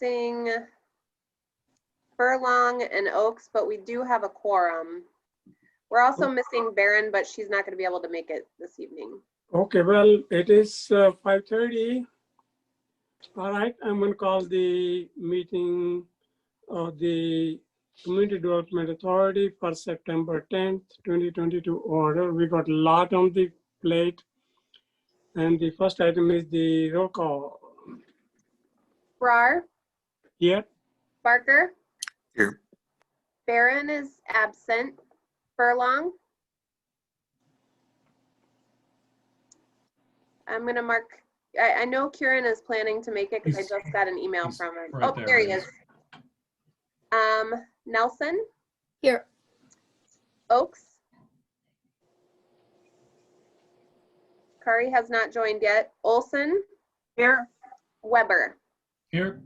missing Furlong and Oaks, but we do have a quorum. We're also missing Barron, but she's not going to be able to make it this evening. Okay, well, it is 5:30. All right, I'm going to call the meeting of the Community Development Authority for September 10th, 2022 order. We got a lot on the plate. And the first item is the roll call. Brar, Here. Barker, Here. Barron is absent. Furlong. I'm going to mark, I know Kieran is planning to make it because I just got an email from him. right Oh, there he there. is. Nelson, Here. Oaks. Kari has not joined yet. Olson. Here. Weber. Here.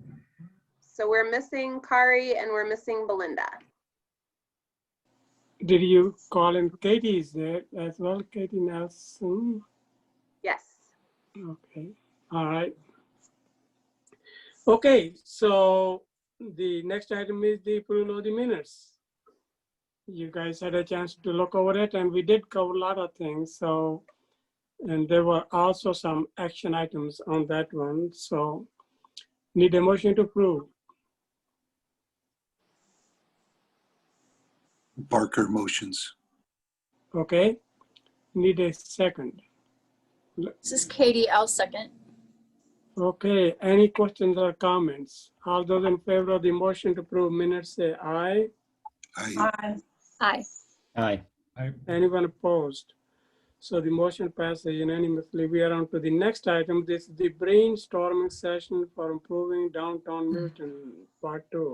So we're missing Kari and we're missing Belinda. Did you call in Katie is there as well? Katie Nelson. Yes. Okay. All right. Okay. So the next item is the approval of the minutes. You guys had a chance to look over it, and we did cover a lot of things. So, and there were also some action items on that one. So, need a motion to approve. Barker motions. Okay. Need a second. This is Katie. I'll second. Okay. Any questions or comments? All those in favor of the motion to approve minutes say aye. Aye. Aye. Aye. Anyone opposed? So the motion passes unanimously. We are on to the next item. This is the brainstorming session for improving downtown Middleton, part 2.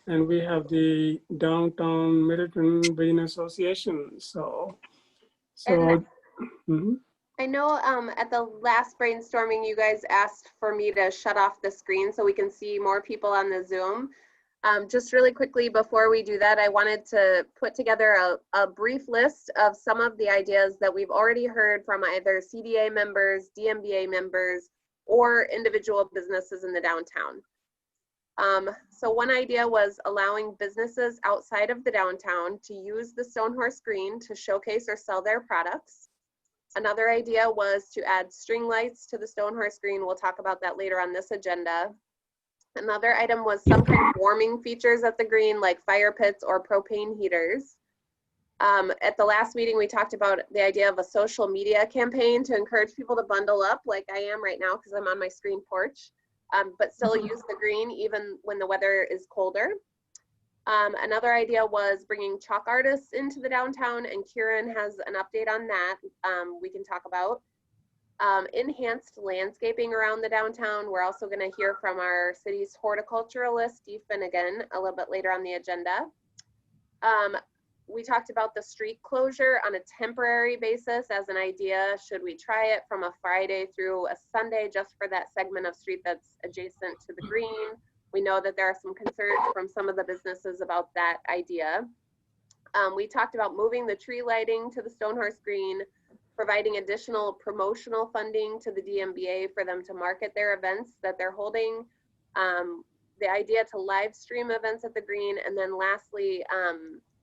And we have the Downtown Middleton Business Association. So mhm. I know at the last brainstorming, you guys asked for me to shut off the screen so we can see more people on the Zoom. Just really quickly before we do that, I wanted to put together a brief list of some of the ideas that we've already heard from either CDA members, DMBA members, or individual businesses in the downtown. So one idea was allowing businesses outside of the downtown to use the Stonehorse Green to showcase or sell their products. Another idea was to add string lights to the Stonehorse Green. We'll talk about that later on this agenda. Another item was some kind of warming features at the green, like fire pits or propane heaters. At the last meeting, we talked about the idea of a social media campaign to encourage people to bundle up like I am right now because I'm on my screen porch, but still use the green even when the weather is colder. Another idea was bringing chalk artists into the downtown, and Kieran has an update on that we can talk about. Enhanced landscaping around the downtown. We're also going to hear from our city's horticulturalist, Steve Finnegan, a little bit later on the agenda. We talked about the street closure on a temporary basis as an idea. Should we try it from a Friday through a Sunday just for that segment of street that's adjacent to the green? We know that there are some concerns from some of the businesses about that idea. We talked about moving the tree lighting to the Stonehorse Green, providing additional promotional funding to the DMBA for them to market their events that they're holding, the idea to live stream events at the green, and then lastly,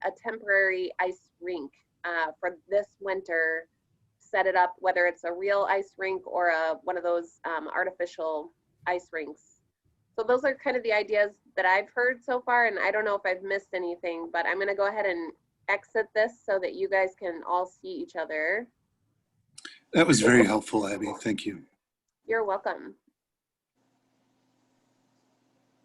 a temporary ice rink for this winter. Set it up, whether it's a real ice rink or one of those artificial ice rinks. So those are kind of the ideas that I've heard so far, and I don't know if I've missed anything, but I'm going to go ahead and exit this so that you guys can all see each other. That was very helpful, Abby. Thank you. You're welcome.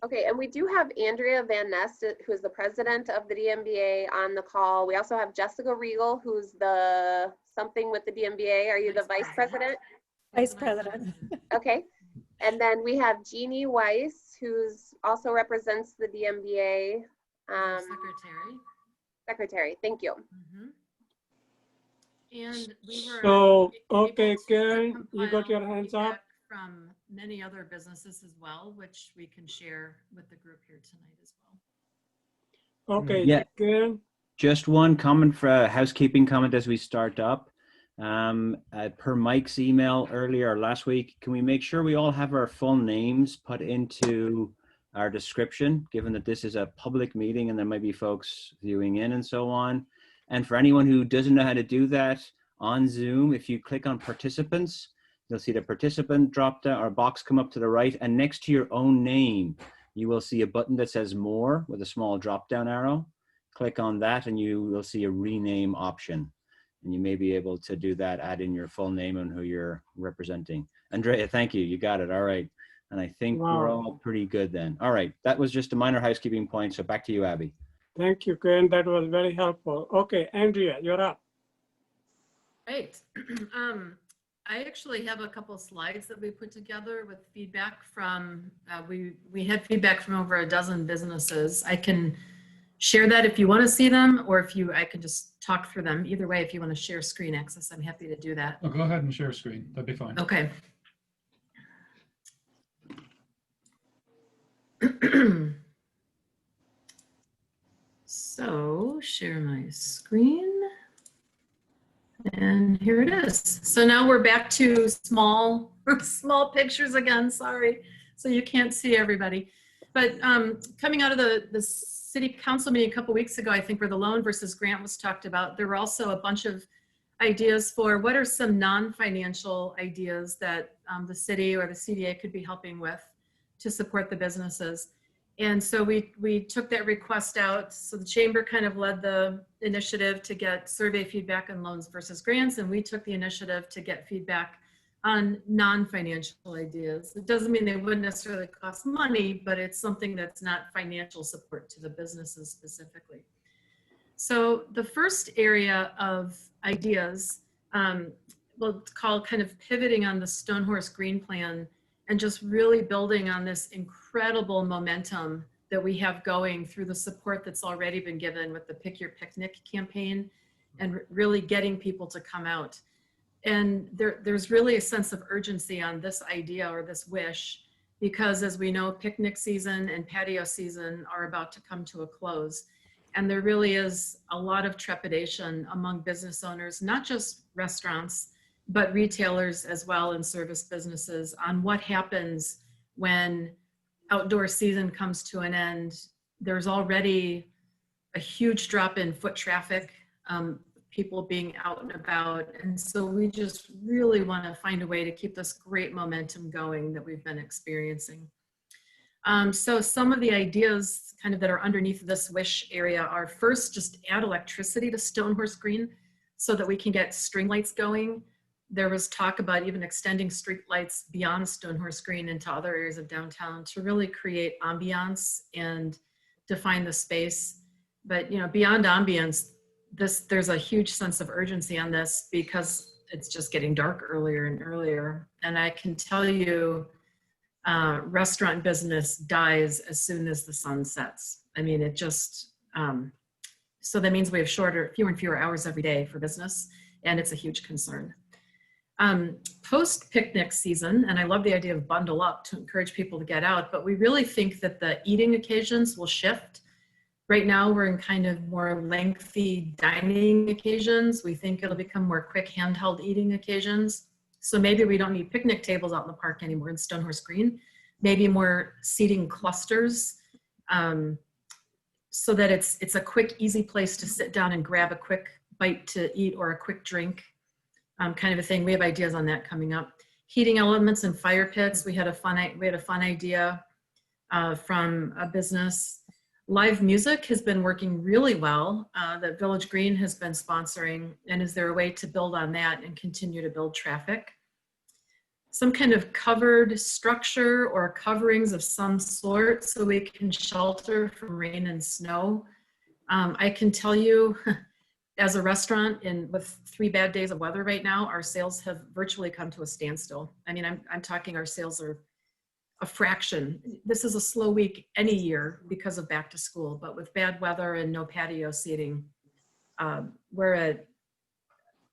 Okay, and we do have Andrea Van Nest, who's the president of the DMBA, on the call. We also have Jessica Regal, who's the something with the DMBA. Are you the vice president? Vice president. Okay. And then we have Jeannie Weiss, who's also represents the DMBA. Secretary, thank you. And we were So, able okay, to Karen, you got compile your hands up. feedback from many other businesses as well, which we can share with the group here tonight as well. Okay, Yeah. Karen. Just one comment for a housekeeping comment as we start up. Per Mike's email earlier last week, can we make sure we all have our full names put into our description, given that this is a public meeting and there might be folks viewing in and so on? And for anyone who doesn't know how to do that on Zoom, if you click on participants, you'll see the participant drop down or box come up to the right, and next to your own name, you will see a button that says more with a small drop down arrow. Click on that and you will see a rename option. And you may be able to do that, add in your full name and who you're representing. Andrea, thank you. You got it. All right. And I think we're all pretty good then. All right. That was just a minor housekeeping point. So back to you, Abby. Thank you, Ken. That was very helpful. Okay, Andrea, you're up. Right. I actually have a couple slides that we put together with feedback from, we had feedback from over a dozen businesses. I can share that if you want to see them, or if I can just talk through them. Either way, if you want to share screen access, I'm happy to do that. Oh, go ahead and share screen. That'd be fine. Okay. So share my screen. And here it is. So now we're back to small pictures again, sorry. So you can't see everybody. But coming out of the city council meeting a couple weeks ago, I think, where the loan versus grant was talked about, there were also a bunch of ideas for what are some non-financial ideas that the city or the CDA could be helping with to support the businesses. And so we took that request out. So the chamber kind of led the initiative to get survey feedback on loans versus grants, and we took the initiative to get feedback on non-financial ideas. It doesn't mean they wouldn't necessarily cost money, but it's something that's not financial support to the businesses specifically. So the first area of ideas, we'll call kind of pivoting on the Stonehorse Green Plan and just really building on this incredible momentum that we have going through the support that's already been given with the Pick Your Picnic campaign and really getting people to come out. And there's really a sense of urgency on this idea or this wish, because as we know, picnic season and patio season are about to come to a close. And there really is a lot of trepidation among business owners, not just restaurants, but retailers as well and service businesses on what happens when outdoor season comes to an end. There's already a huge drop in foot traffic, people being out and about. And so we just really want to find a way to keep this great momentum going that we've been experiencing. So some of the ideas kind of that are underneath this wish area are, first, just add electricity to Stonehorse Green so that we can get string lights going. There was talk about even extending street lights beyond Stonehorse Green into other areas of downtown to really create ambiance and define the space. But beyond ambience, there's a huge sense of urgency on this because it's just getting dark earlier and earlier. And I can tell you, restaurant business dies as soon as the sun sets. I mean, it just, so that means we have fewer and fewer hours every day for business, and it's a huge concern. Post picnic season, and I love the idea of bundle up to encourage people to get out, but we really think that the eating occasions will shift. Right now we're in kind of more lengthy dining occasions. We think it'll become more quick handheld eating occasions. So maybe we don't need picnic tables out in the park anymore in Stonehorse Green, maybe more seating clusters, so that it's a quick, easy place to sit down and grab a quick bite to eat or a quick drink. Kind of a thing. We have ideas on that coming up. Heating elements and fire pits. We had a fun idea from a business. Live music has been working really well, that Village Green has been sponsoring. And is there a way to build on that and continue to build traffic? Some kind of covered structure or coverings of some sort so we can shelter from rain and snow. I can tell you, as a restaurant, with 3 bad days of weather right now, our sales have virtually come to a standstill. I mean, I'm talking our sales are a fraction. This is a slow week any year because of back to school, but with bad weather and no patio seating, we're at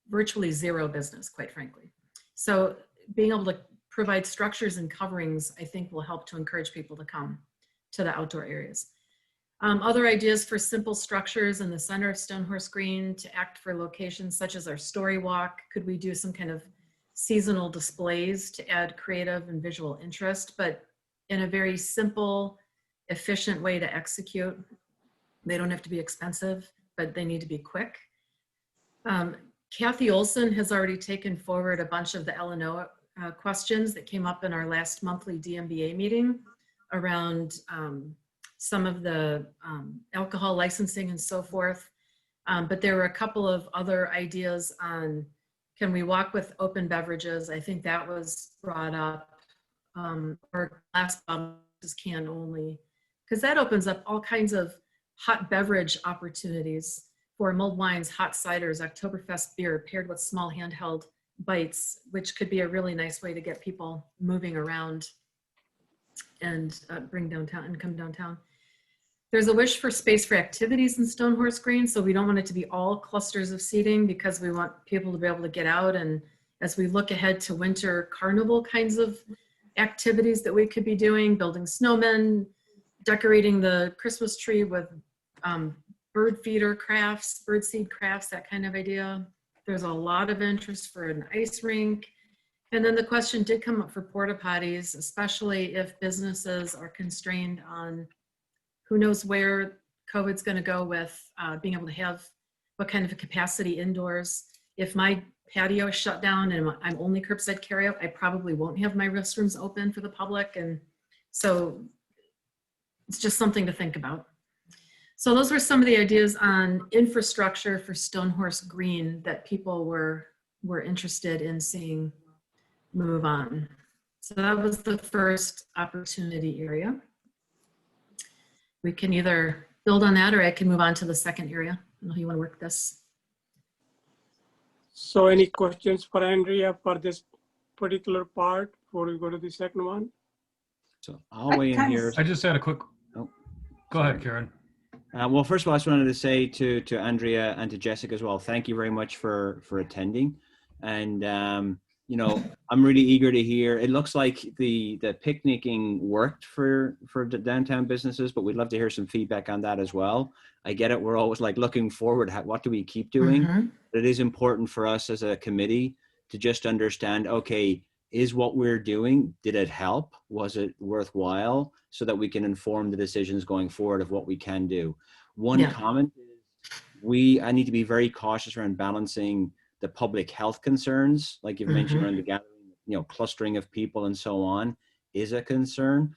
virtually zero business, quite frankly. So being able to provide structures and coverings, I think, will help to encourage people to come to the outdoor areas. Other ideas for simple structures in the center of Stonehorse Green to act for locations such as our story walk. Could we do some kind of seasonal displays to add creative and visual interest, but in a very simple, efficient way to execute? They don't have to be expensive, but they need to be quick. Kathy Olson has already taken forward a bunch of the LNO questions that came up in our last monthly DMBA meeting around some of the alcohol licensing and so forth. But there were a couple of other ideas on, can we walk with open beverages? I think that was brought up, or glass bottles can only, because that opens up all kinds of hot beverage opportunities for mulled wines, hot ciders, Oktoberfest beer paired with small handheld bites, which could be a really nice way to get people moving around and bring downtown and come downtown. There's a wish for space for activities in Stonehorse Green, so we don't want it to be all clusters of seating because we want people to be able to get out. And as we look ahead to winter carnival kinds of activities that we could be doing, building snowmen, decorating the Christmas tree with bird feeder crafts, bird seed crafts, that kind of idea. There's a lot of interest for an ice rink. And then the question did come up for porta potties, especially if businesses are constrained on who knows where COVID's going to go with being able to have what kind of a capacity indoors. If my patio is shut down and I'm only curbside carryout, I probably won't have my restrooms open for the public. And so it's just something to think about. So those were some of the ideas on infrastructure for Stonehorse Green that people were interested in seeing move on. So that was the first opportunity area. We can either build on that or I can move on to the second area. I don't know how you want to work this. So any questions for Andrea for this particular part before we go to the second one? So I'll weigh in here. I just had a quick, Oh, go ahead, Karen. Well, first of all, I just wanted to say to Andrea and to Jessica as well, thank you very much for attending. And, you know, I'm really eager to hear. It looks like the picnicking worked for the downtown businesses, but we'd love to hear some feedback on that as well. I get it. We're always like looking forward. What do we keep doing? Mm-hmm. But it is important for us as a committee to just understand, okay, is what we're doing, did it help? Was it worthwhile? So that we can inform the decisions going forward of what we can do. One comment is I need to be very cautious around balancing the public health concerns, like you've mentioned around the gathering, you know, clustering of people and so on is a concern.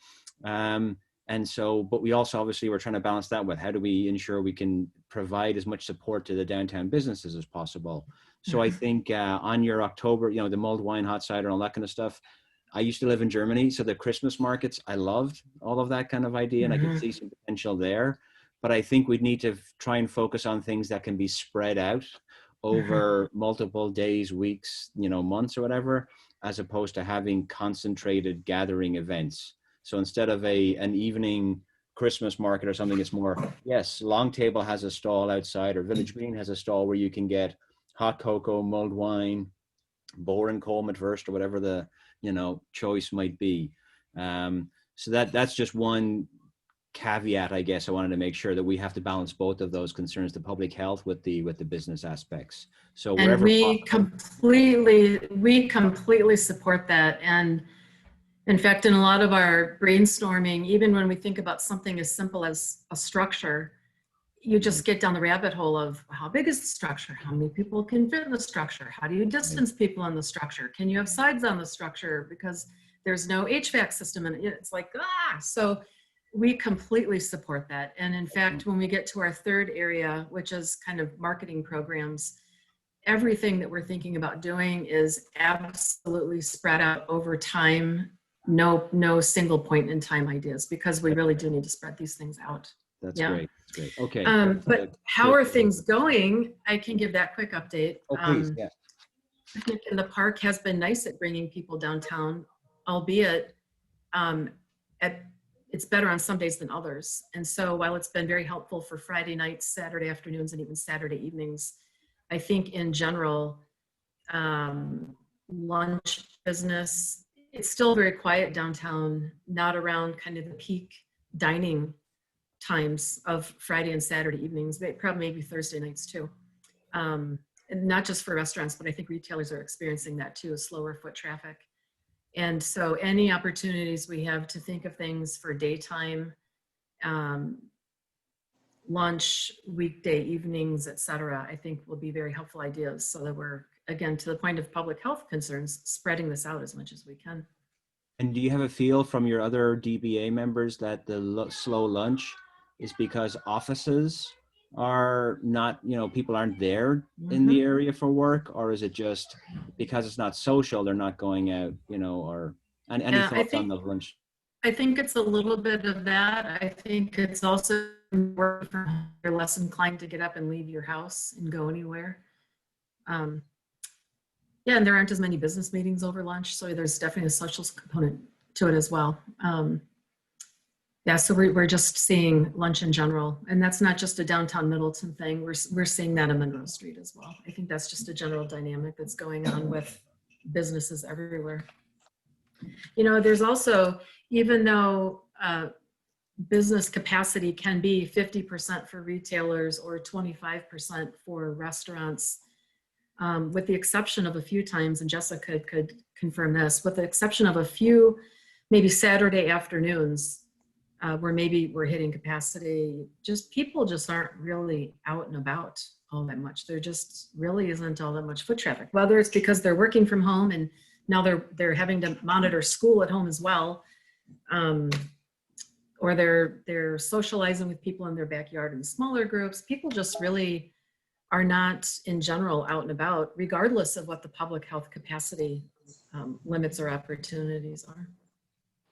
And so, but we also obviously we're trying to balance that with how do we ensure we can provide as much support to the downtown businesses as possible. So I think on your October, you know, the mulled wine, hot cider, and all that kind of stuff. I used to live in Germany, so the Christmas markets, I loved all of that kind of idea, and I could see some potential there. But I think we'd need to try and focus on things that can be spread out over multiple days, weeks, you know, months or whatever, as opposed to having concentrated gathering events. So instead of an evening Christmas market or something, it's more, yes, Long Table has a stall outside, or Village Green has a stall where you can get hot cocoa, mulled wine, Bohr and Colm at first, or whatever the, you know, choice might be. So that's just one caveat, I guess. I wanted to make sure that we have to balance both of those concerns, the public health with the business aspects. So and we completely support that. And in fact, in a lot of our brainstorming, even when we think about something as simple as a structure, you just get down the rabbit hole of how big is the structure? How many people can fit in the structure? How do you distance people in the structure? Can you have sides on the structure? Because there's no HVAC system and it's like, so we completely support that. And in fact, when we get to our third area, which is kind of marketing programs, everything that we're thinking about doing is absolutely spread out over time. No single point in time ideas, because we really do need to spread these things out. That's great. That's great. Okay. But how are things going? I can give that quick update. Oh, please. Yeah. Picnic in the Park has been nice at bringing people downtown, albeit it's better on some days than others. And so while it's been very helpful for Friday nights, Saturday afternoons, and even Saturday evenings, I think in general, lunch business, it's still very quiet downtown, not around kind of the peak dining times of Friday and Saturday evenings, probably maybe Thursday nights too. And not just for restaurants, but I think retailers are experiencing that too, slower foot traffic. And so any opportunities we have to think of things for daytime, lunch, weekday evenings, et cetera, I think will be very helpful ideas so that we're, again, to the point of public health concerns, spreading this out as much as we can. And do you have a feel from your other DBA members that the slow lunch is because offices are not, you know, people aren't there in the area for work, or is it just because it's not social, they're not going out, you know, or any thoughts on the lunch? I think it's a little bit of that. I think it's also you're less inclined to get up and leave your house and go anywhere. Yeah, and there aren't as many business meetings over lunch, so there's definitely a social component to it as well. Yeah, so we're just seeing lunch in general, and that's not just a downtown Middleton thing. We're seeing that in Monroe Street as well. I think that's just a general dynamic that's going on with businesses everywhere. You know, there's also, even though business capacity can be 50% for retailers or 25% for restaurants, with the exception of a few times, and Jessica could confirm this, with the exception of a few, maybe Saturday afternoons, where maybe we're hitting capacity, people just aren't really out and about all that much. There just really isn't all that much foot traffic, whether it's because they're working from home and now they're having to monitor school at home as well, or they're socializing with people in their backyard in smaller groups. People just really are not in general out and about, regardless of what the public health capacity limits or opportunities are.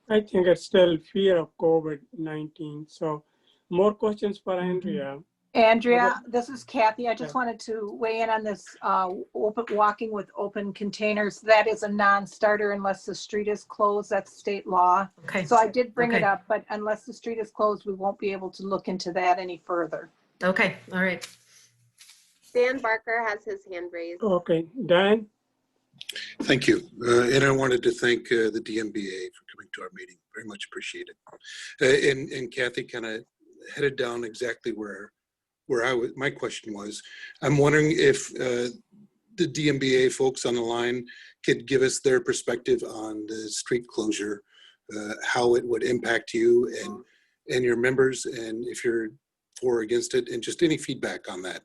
I think it's still fear of COVID-19. So more questions for Andrea. Andrea, this is Kathy. I just wanted to weigh in on this walking with open containers. That is a non-starter unless the street is closed. That's state law. Okay. So I did bring it up, but unless the street is closed, we won't be able to look into that any further. Okay, all right. Dan Barker has his hand raised. Okay, Dan? Thank you. And I wanted to thank the DMBA for coming to our meeting. Very much appreciated. And Kathy kind of headed down exactly where my question was. I'm wondering if the DMBA folks on the line could give us their perspective on the street closure, how it would impact you and your members, and if you're for or against it, and just any feedback on that.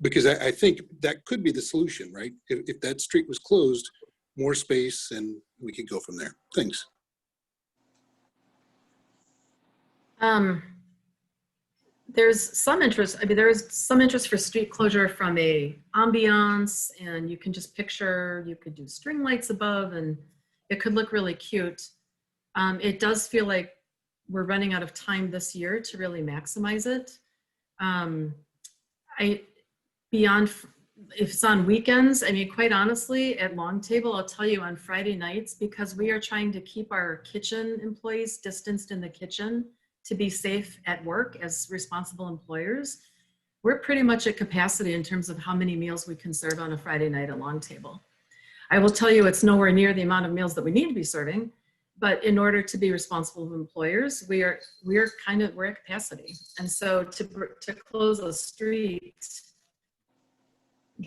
Because I think that could be the solution, right? If that street was closed, more space, and we could go from there. Thanks. There's some interest. I mean, there is some interest for street closure from a ambiance, and you can just picture, you could do string lights above, and it could look really cute. It does feel like we're running out of time this year to really maximize it. Beyond, if it's on weekends, I mean, quite honestly, at Long Table, I'll tell you, on Friday nights, because we are trying to keep our kitchen employees distanced in the kitchen to be safe at work as responsible employers, we're pretty much at capacity in terms of how many meals we can serve on a Friday night at Long Table. I will tell you, it's nowhere near the amount of meals that we need to be serving, but in order to be responsible employers, we're at capacity. And so to close a street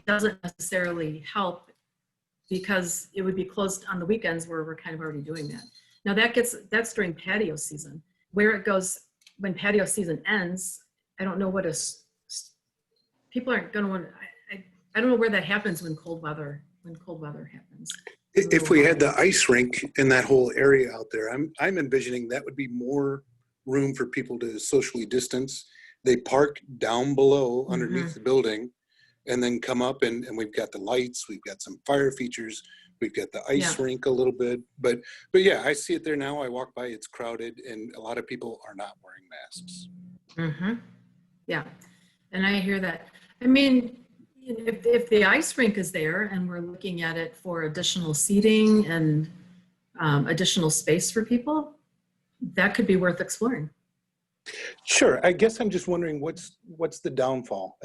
doesn't necessarily help, because it would be closed on the weekends where we're kind of already doing that. Now that's during patio season. Where it goes when patio season ends, I don't know people aren't going to want, I don't know where that happens when cold weather happens. If we had the ice rink in that whole area out there, I'm envisioning that would be more room for people to socially distance. They park down below underneath the building, and then come up, and we've got the lights, we've got some fire features, we've got the ice rink a little bit, but yeah, I see it there now. I walk by, it's crowded, and a lot of people are not wearing masks. Yeah, and I hear that. I mean, if the ice rink is there and we're looking at it for additional seating and additional space for people, that could be worth exploring. Sure. I guess I'm just wondering what's the downfall?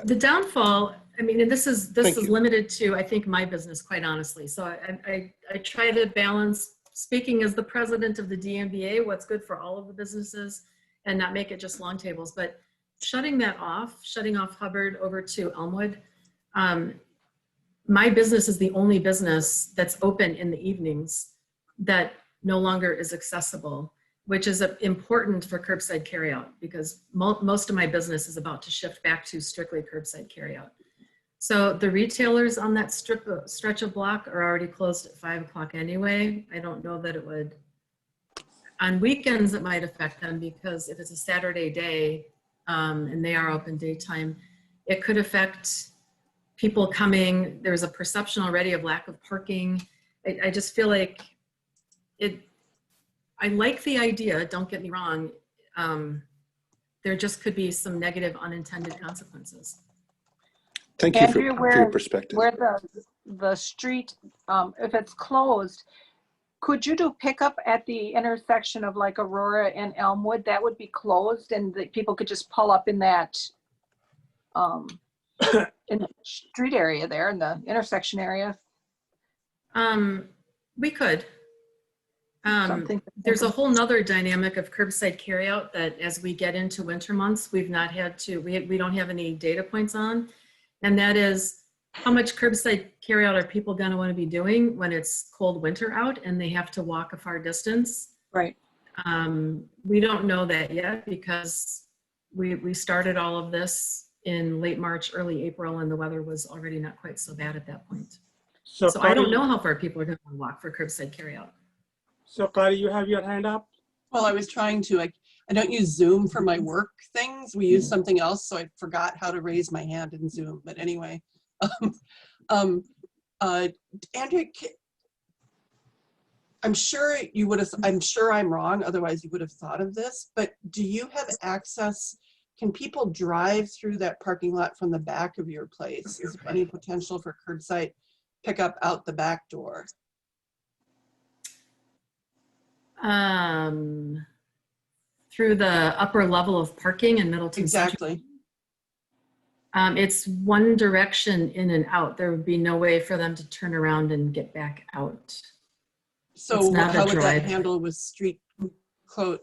The downfall, I mean, and this is limited to, I think, my business, quite honestly. So I try to balance speaking as the president of the DMBA, what's good for all of the businesses and not make it just long tables, but shutting off Hubbard over to Elmwood. My business is the only business that's open in the evenings that no longer is accessible, which is important for curbside carryout because most of my business is about to shift back to strictly curbside carryout. So the retailers on that stretch of block are already closed at 5 o'clock anyway. I don't know that it would. On weekends, it might affect them because if it's a Saturday day and they are open daytime, it could affect people coming. There's a perception already of lack of parking. I just feel like I like the idea, don't get me wrong. There just could be some negative unintended consequences. Thank you Andrea, for your perspective. Where the street, if it's closed, could you do pickup at the intersection of like Aurora and Elmwood? That would be closed and the people could just pull up in that in the street area there, in the intersection area. We could. There's a whole nother dynamic of curbside carryout that as we get into winter months, we've not had to, we don't have any data points on. And that is how much curbside carryout are people gonna wanna be doing when it's cold winter out and they have to walk a far distance? Right. We don't know that yet because we started all of this in late March, early April, and the weather was already not quite so bad at that point. So I don't know how far people are gonna walk for curbside carryout. So Kari, you have your hand up? Well, I was trying to, I don't use Zoom for my work things. We use something else, so I forgot how to raise my hand in Zoom. But anyway, Andrea, I'm sure you would have, I'm sure I'm wrong, otherwise you would have thought of this, but do you have access, can people drive through that parking lot from the back of your place? Is there any potential for curbside pickup out the back door? Through the upper level of parking in Middleton. Exactly. It's one direction in and out. There would be no way for them to turn around and get back out. So how would that handle with street close?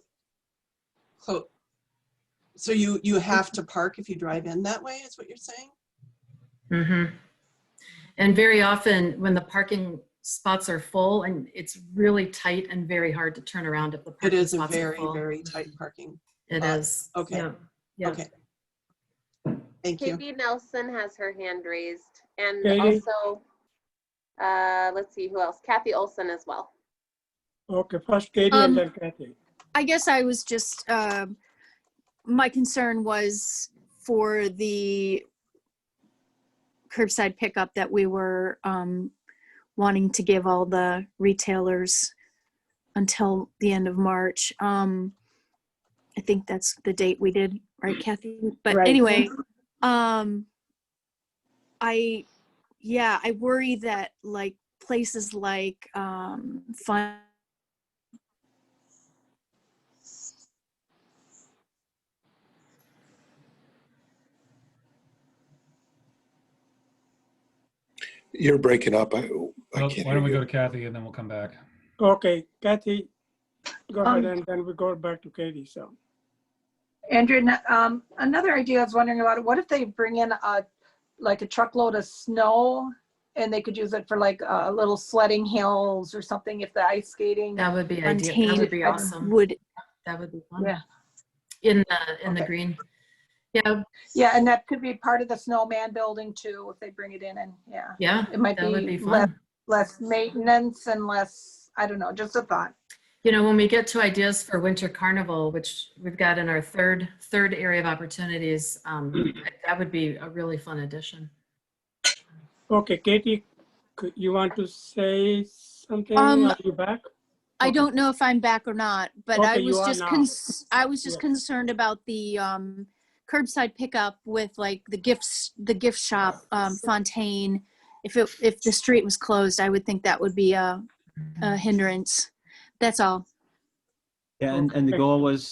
So you have to park if you drive in that way, is what you're saying? Mm-hmm. And very often when the parking spots are full and it's really tight and very hard to turn around if the parking spots are full. It is a very tight parking. It is. Okay. Yeah. Yeah. Okay. Thank you. Katie Nelson has her hand raised, and Katie? also, let's see who else. Kathy Olson as well. Okay, first Katie and then Kathy. I guess I was just, my concern was for the curbside pickup that we were wanting to give all the retailers until the end of March. I think that's the date we did, right, Kathy? But Right. anyway, I worry that like places like Fun. You're breaking up. I Well, can't why don't we hear go to Kathy and then we'll come back. Okay, Kathy, go ahead and then we go back to Katie, so. Andrea, another idea I was wondering about, what if they bring in like a truckload of snow and they could use it for like little sledding hills or something if the ice skating. That would be ideal. That would be awesome. That would be fun. Yeah. In the Okay. green. Yeah. Yeah, and that could be part of the snowman building too, if they bring it in, and yeah. Yeah. It might that would be less, fun. less maintenance and less, I don't know, just a thought. You know, when we get to ideas for Winter Carnival, which we've got in our third area of opportunities, that would be a really fun addition. Okay, Katie, you want to say something? Are you back? I don't know if I'm back or not, but Okay, I was you are just now. I was just concerned about the curbside pickup with like the gift shop, Fontaine. If the street was closed, I would think that would be a hindrance. That's all. Yeah, and the goal was,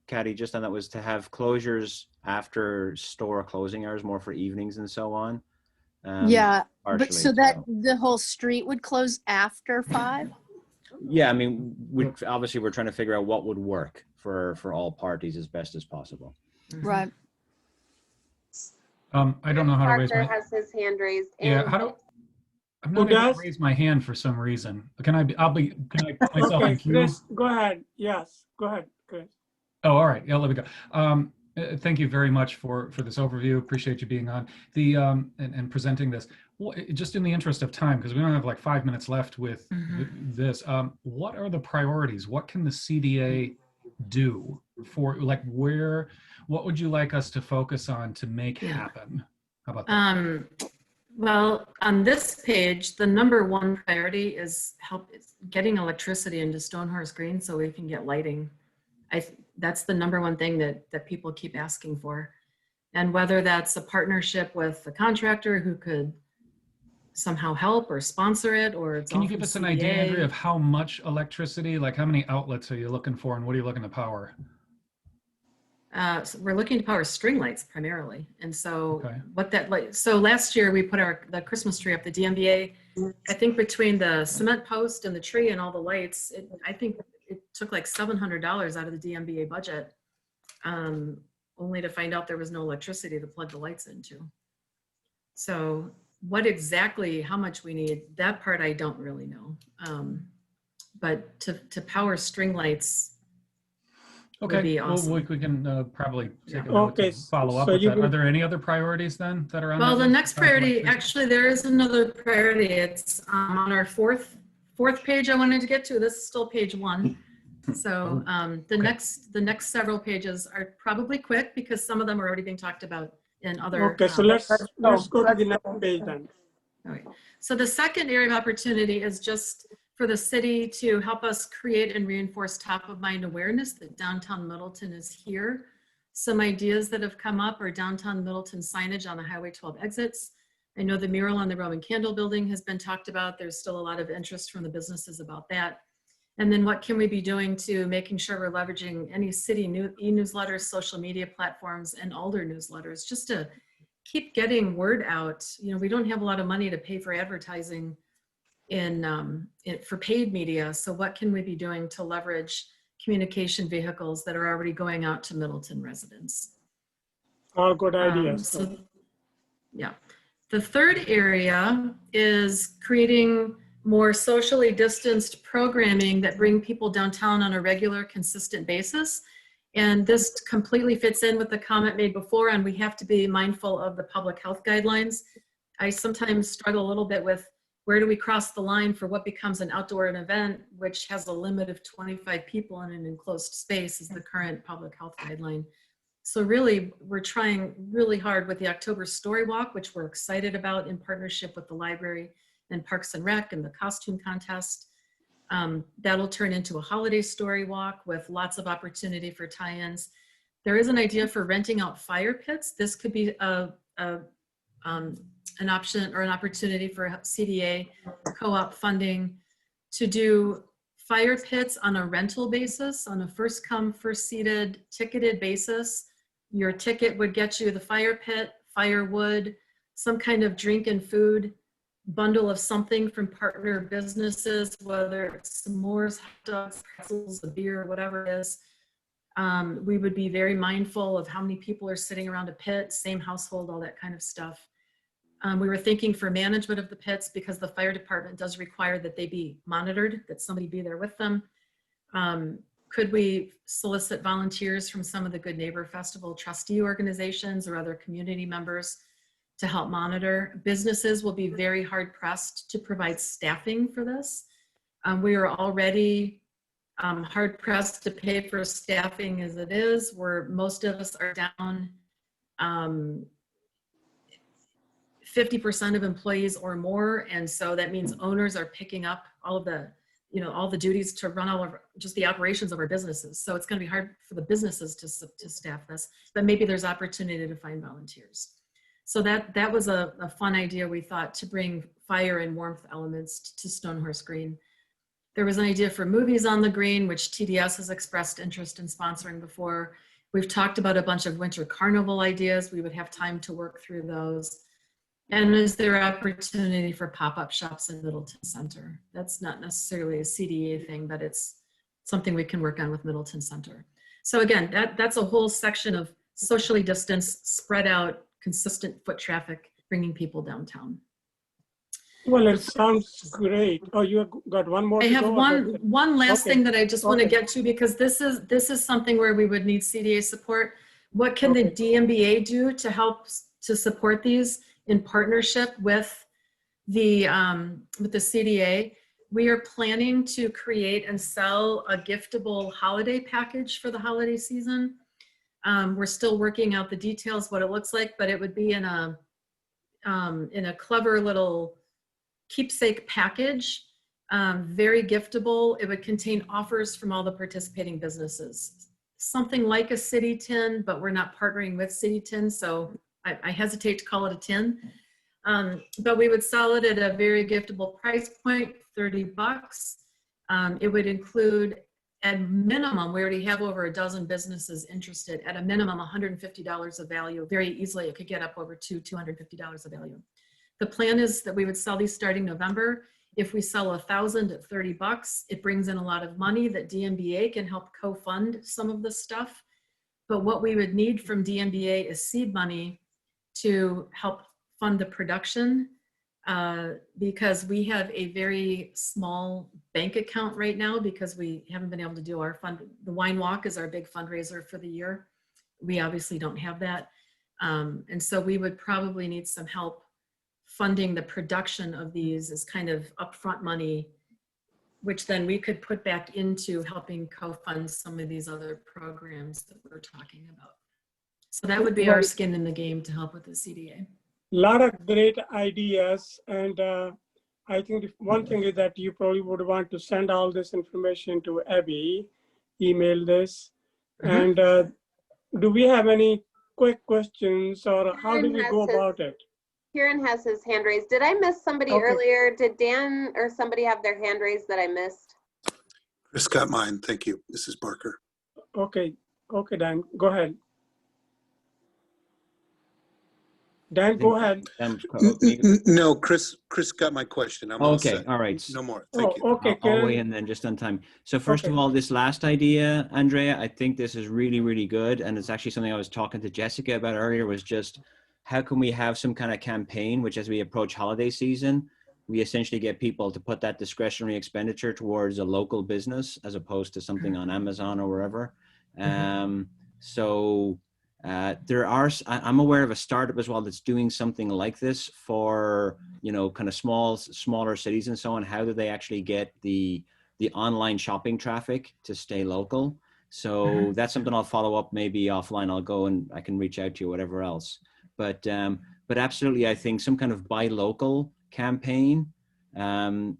Kathy, just on that, was to have closures after store closing hours, more for evenings and so on. Yeah, but partially, so that the whole street would close after 5? Yeah, I mean, obviously we're trying to figure out what would work for all parties as best as possible. Right. I don't know how to raise Parker my, has his hand raised. yeah, And how do, I'm Who not able to does? raise my hand for some reason. Can I put myself Okay, in queue? Chris, go ahead. Yes, go ahead, Chris. Oh, all right. Yeah, let me go. Thank you very much for this overview. Appreciate you being on the and presenting this. Well, just in the interest of time, because we only have like 5 minutes left with this. What are the priorities? What can the CDA do for like what would you like us to focus on to make happen? How about that? Well, on this page, the number one priority is getting electricity into Stonehorse Green so we can get lighting. That's the number one thing that people keep asking for. And whether that's a partnership with a contractor who could somehow help or sponsor it, or it's Can all you give from us an CDA. idea, Andrea, of how much electricity, like how many outlets are you looking for and what are you looking to power? So we're looking to power string lights primarily. And so Okay. so last year we put the Christmas tree up, the DMBA, I think between the cement post and the tree and all the lights, I think it took like $700 out of the DMBA budget, only to find out there was no electricity to plug the lights into. So how much we need, that part I don't really know. But to power string lights, Okay, would be awesome. well, we can probably take a minute Okay, to follow up so with you that. will- Are there any other priorities then that are on Well, that the list next besides priority, electricity? actually, there is another priority. It's on our fourth page I wanted to get to. This is still page 1. So the next several pages are probably quick because some of them are already being talked about in other. Okay, so let's go to the next page then. All right. So the second area of opportunity is just for the city to help us create and reinforce top of mind awareness that downtown Middleton is here. Some ideas that have come up are downtown Middleton signage on the Highway 12 exits. I know the mural on the Roman Candle building has been talked about. There's still a lot of interest from the businesses about that. And then what can we be doing to making sure we're leveraging any city e-newsletters, social media platforms, and Alder newsletters, just to keep getting word out. You know, we don't have a lot of money to pay for advertising for paid media. So what can we be doing to leverage communication vehicles that are already going out to Middleton residents? All good ideas. Yeah. The third area is creating more socially distanced programming that bring people downtown on a regular, consistent basis. And this completely fits in with the comment made before, and we have to be mindful of the public health guidelines. I sometimes struggle a little bit with where do we cross the line for what becomes an outdoor event, which has a limit of 25 people in an enclosed space is the current public health guideline. So really, we're trying really hard with the October Story Walk, which we're excited about in partnership with the library and Parks and Rec and the costume contest. That'll turn into a holiday story walk with lots of opportunity for tie-ins. There is an idea for renting out fire pits. This could be an option or an opportunity for CDA co-op funding to do fire pits on a rental basis, on a first come, first seated ticketed basis. Your ticket would get you the fire pit, firewood, some kind of drink and food bundle of something from partner businesses, whether it's s'mores, hot dogs, pretzels, a beer, whatever it is. We would be very mindful of how many people are sitting around a pit, same household, all that kind of stuff. We were thinking for management of the pits, because the fire department does require that they be monitored, that somebody be there with them. Could we solicit volunteers from some of the Good Neighbor Festival trustee organizations or other community members to help monitor? Businesses will be very hard pressed to provide staffing for this. We are already hard pressed to pay for staffing as it is, where most of us are down 50% of employees or more. And so that means owners are picking up all of the, all the duties to run all of just the operations of our businesses. So it's going to be hard for the businesses to staff this, but maybe there's opportunity to find volunteers. So that was a fun idea, we thought, to bring fire and warmth elements to Stonehorse Green. There was an idea for movies on the green, which TDS has expressed interest in sponsoring before. We've talked about a bunch of winter carnival ideas. We would have time to work through those. And is there opportunity for pop-up shops in Middleton Center? That's not necessarily a CDA thing, but it's something we can work on with Middleton Center. So again, that's a whole section of socially distanced, spread out, consistent foot traffic, bringing people downtown. Well, it sounds great. Oh, you got one more I to have go, or one last Okay. thing that I just want to Okay. get to, because this is something where we would need CDA support. What can the Okay. DMBA do to help to support these in partnership with the CDA? We are planning to create and sell a giftable holiday package for the holiday season. We're still working out the details, what it looks like, but it would be in a clever little keepsake package, very giftable. It would contain offers from all the participating businesses. Something like a city tin, but we're not partnering with city tin, so I hesitate to call it a tin. But we would sell it at a very giftable price point, $30. It would include, at minimum, we already have over a dozen businesses interested, at a minimum $150 of value. Very easily, it could get up over $250 of value. The plan is that we would sell these starting November. If we sell 1,000 at $30, it brings in a lot of money that DMBA can help co-fund some of this stuff. But what we would need from DMBA is seed money to help fund the production, because we have a very small bank account right now because we haven't been able to do our fund. The wine walk is our big fundraiser for the year. We obviously don't have that. And so we would probably need some help funding the production of these as kind of upfront money, which then we could put back into helping co-fund some of these other programs that we're talking about. So that would be our skin in the game to help with the CDA. Lot of great ideas, and I think one thing is that you probably would want to send all this information to Abby, email this. And do we have any quick questions, or how do we go about it? Kieran has his hand raised. Did I miss somebody earlier? Did Dan or somebody have their hand raised that I missed? Chris got mine. Thank you, Mrs. Barker. Okay, Dan, go ahead. Dan, go ahead. No, Chris got my question. I'm all Okay, set. all right. No more. Thank you. Okay, I'll weigh in then just on time. So first of all, this last idea, Andrea, I think this is really, really good. And it's actually something I was talking to Jessica about earlier, was just how can we have some kind of campaign, which as we approach holiday season, we essentially get people to put that discretionary expenditure towards a local business as opposed to something on Amazon or wherever. I'm aware of a startup as well that's doing something like this for, you know, kind of smaller cities and so on. How do they actually get the online shopping traffic to stay local? So that's something I'll follow up maybe offline. I'll go and I can reach out to you, whatever else. But absolutely, I think some kind of buy local campaign. I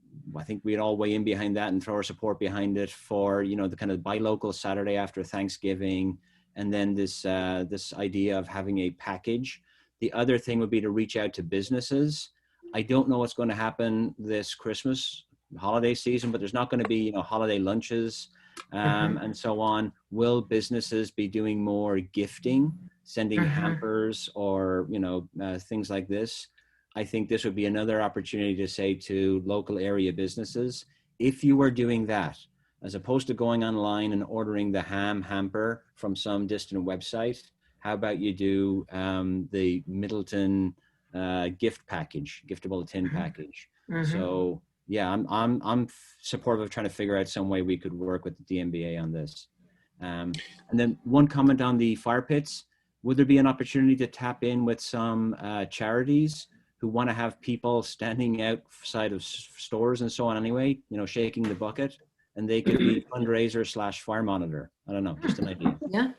think we'd all weigh in behind that and throw our support behind it for, you know, the kind of buy local Saturday after Thanksgiving. And then this idea of having a package. The other thing would be to reach out to businesses. I don't know what's going to happen this Christmas holiday season, but there's not going to be, you know, holiday lunches and so on. Will businesses be doing more gifting, sending hampers or, you know, things like this? I think this would be another opportunity to say to local area businesses, if you were doing that, as opposed to going online and ordering the hamper from some distant website, how about you do the Middleton gift package, giftable tin package? So yeah, I'm supportive of trying to figure out some way we could work with the DMBA on this. And then one comment on the fire pits. Would there be an opportunity to tap in with some charities who want to have people standing outside of stores and so on anyway, you know, shaking the bucket? And they could be fundraiser / fire monitor. I don't know, just an idea. Yeah.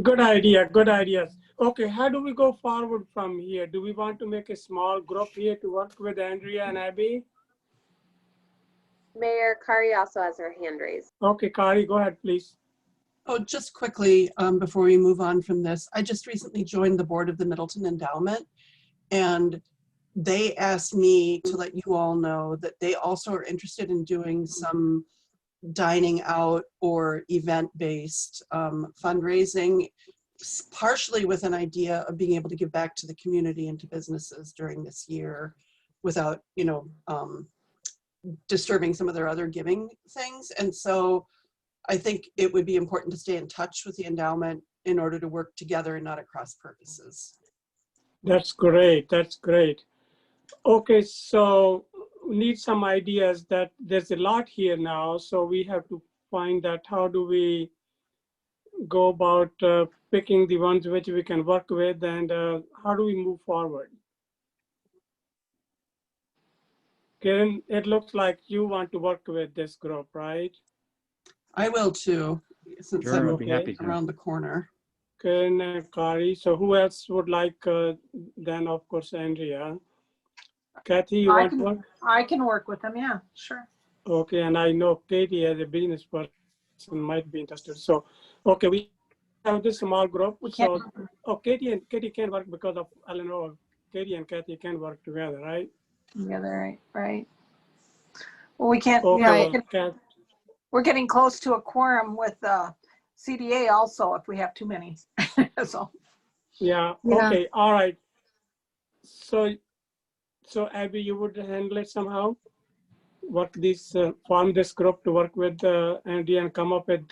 Good idea, good ideas. Okay, how do we go forward from here? Do we want to make a small group here to work with Andrea and Abby? Mayor Kari also has her hand raised. Okay, Kari, go ahead, please. Oh, just quickly, before we move on from this, I just recently joined the board of the Middleton Endowment, and they asked me to let you all know that they also are interested in doing some dining out or event-based fundraising partially with an idea of being able to give back to the community and to businesses during this year without, disturbing some of their other giving things. And so I think it would be important to stay in touch with the endowment in order to work together and not at cross purposes. That's great. That's great. Okay, so we need some ideas that there's a lot here now. So we have to find that how do we go about picking the ones which we can work with, and how do we move forward? Karen, it looks like you want to work with this group, right? I will too, since Sure, I'm I'd be happy to. around the corner. Karen and Kari. So who else would like, then of course, Andrea. Kathy, you want to work? I can work with them. Yeah, sure. Okay, and I know Katie as a business person might be interested. So, okay, we have this small group. So, Katie can work because of Eleanor. Katie and Kathy can work together, right? Together, right. Well, we can't, Okay, we're getting close to a quorum with CDA also if we have too many. So. Yeah, okay, all right. So Abby, you would handle it somehow? Form this group to work with Andy and come up with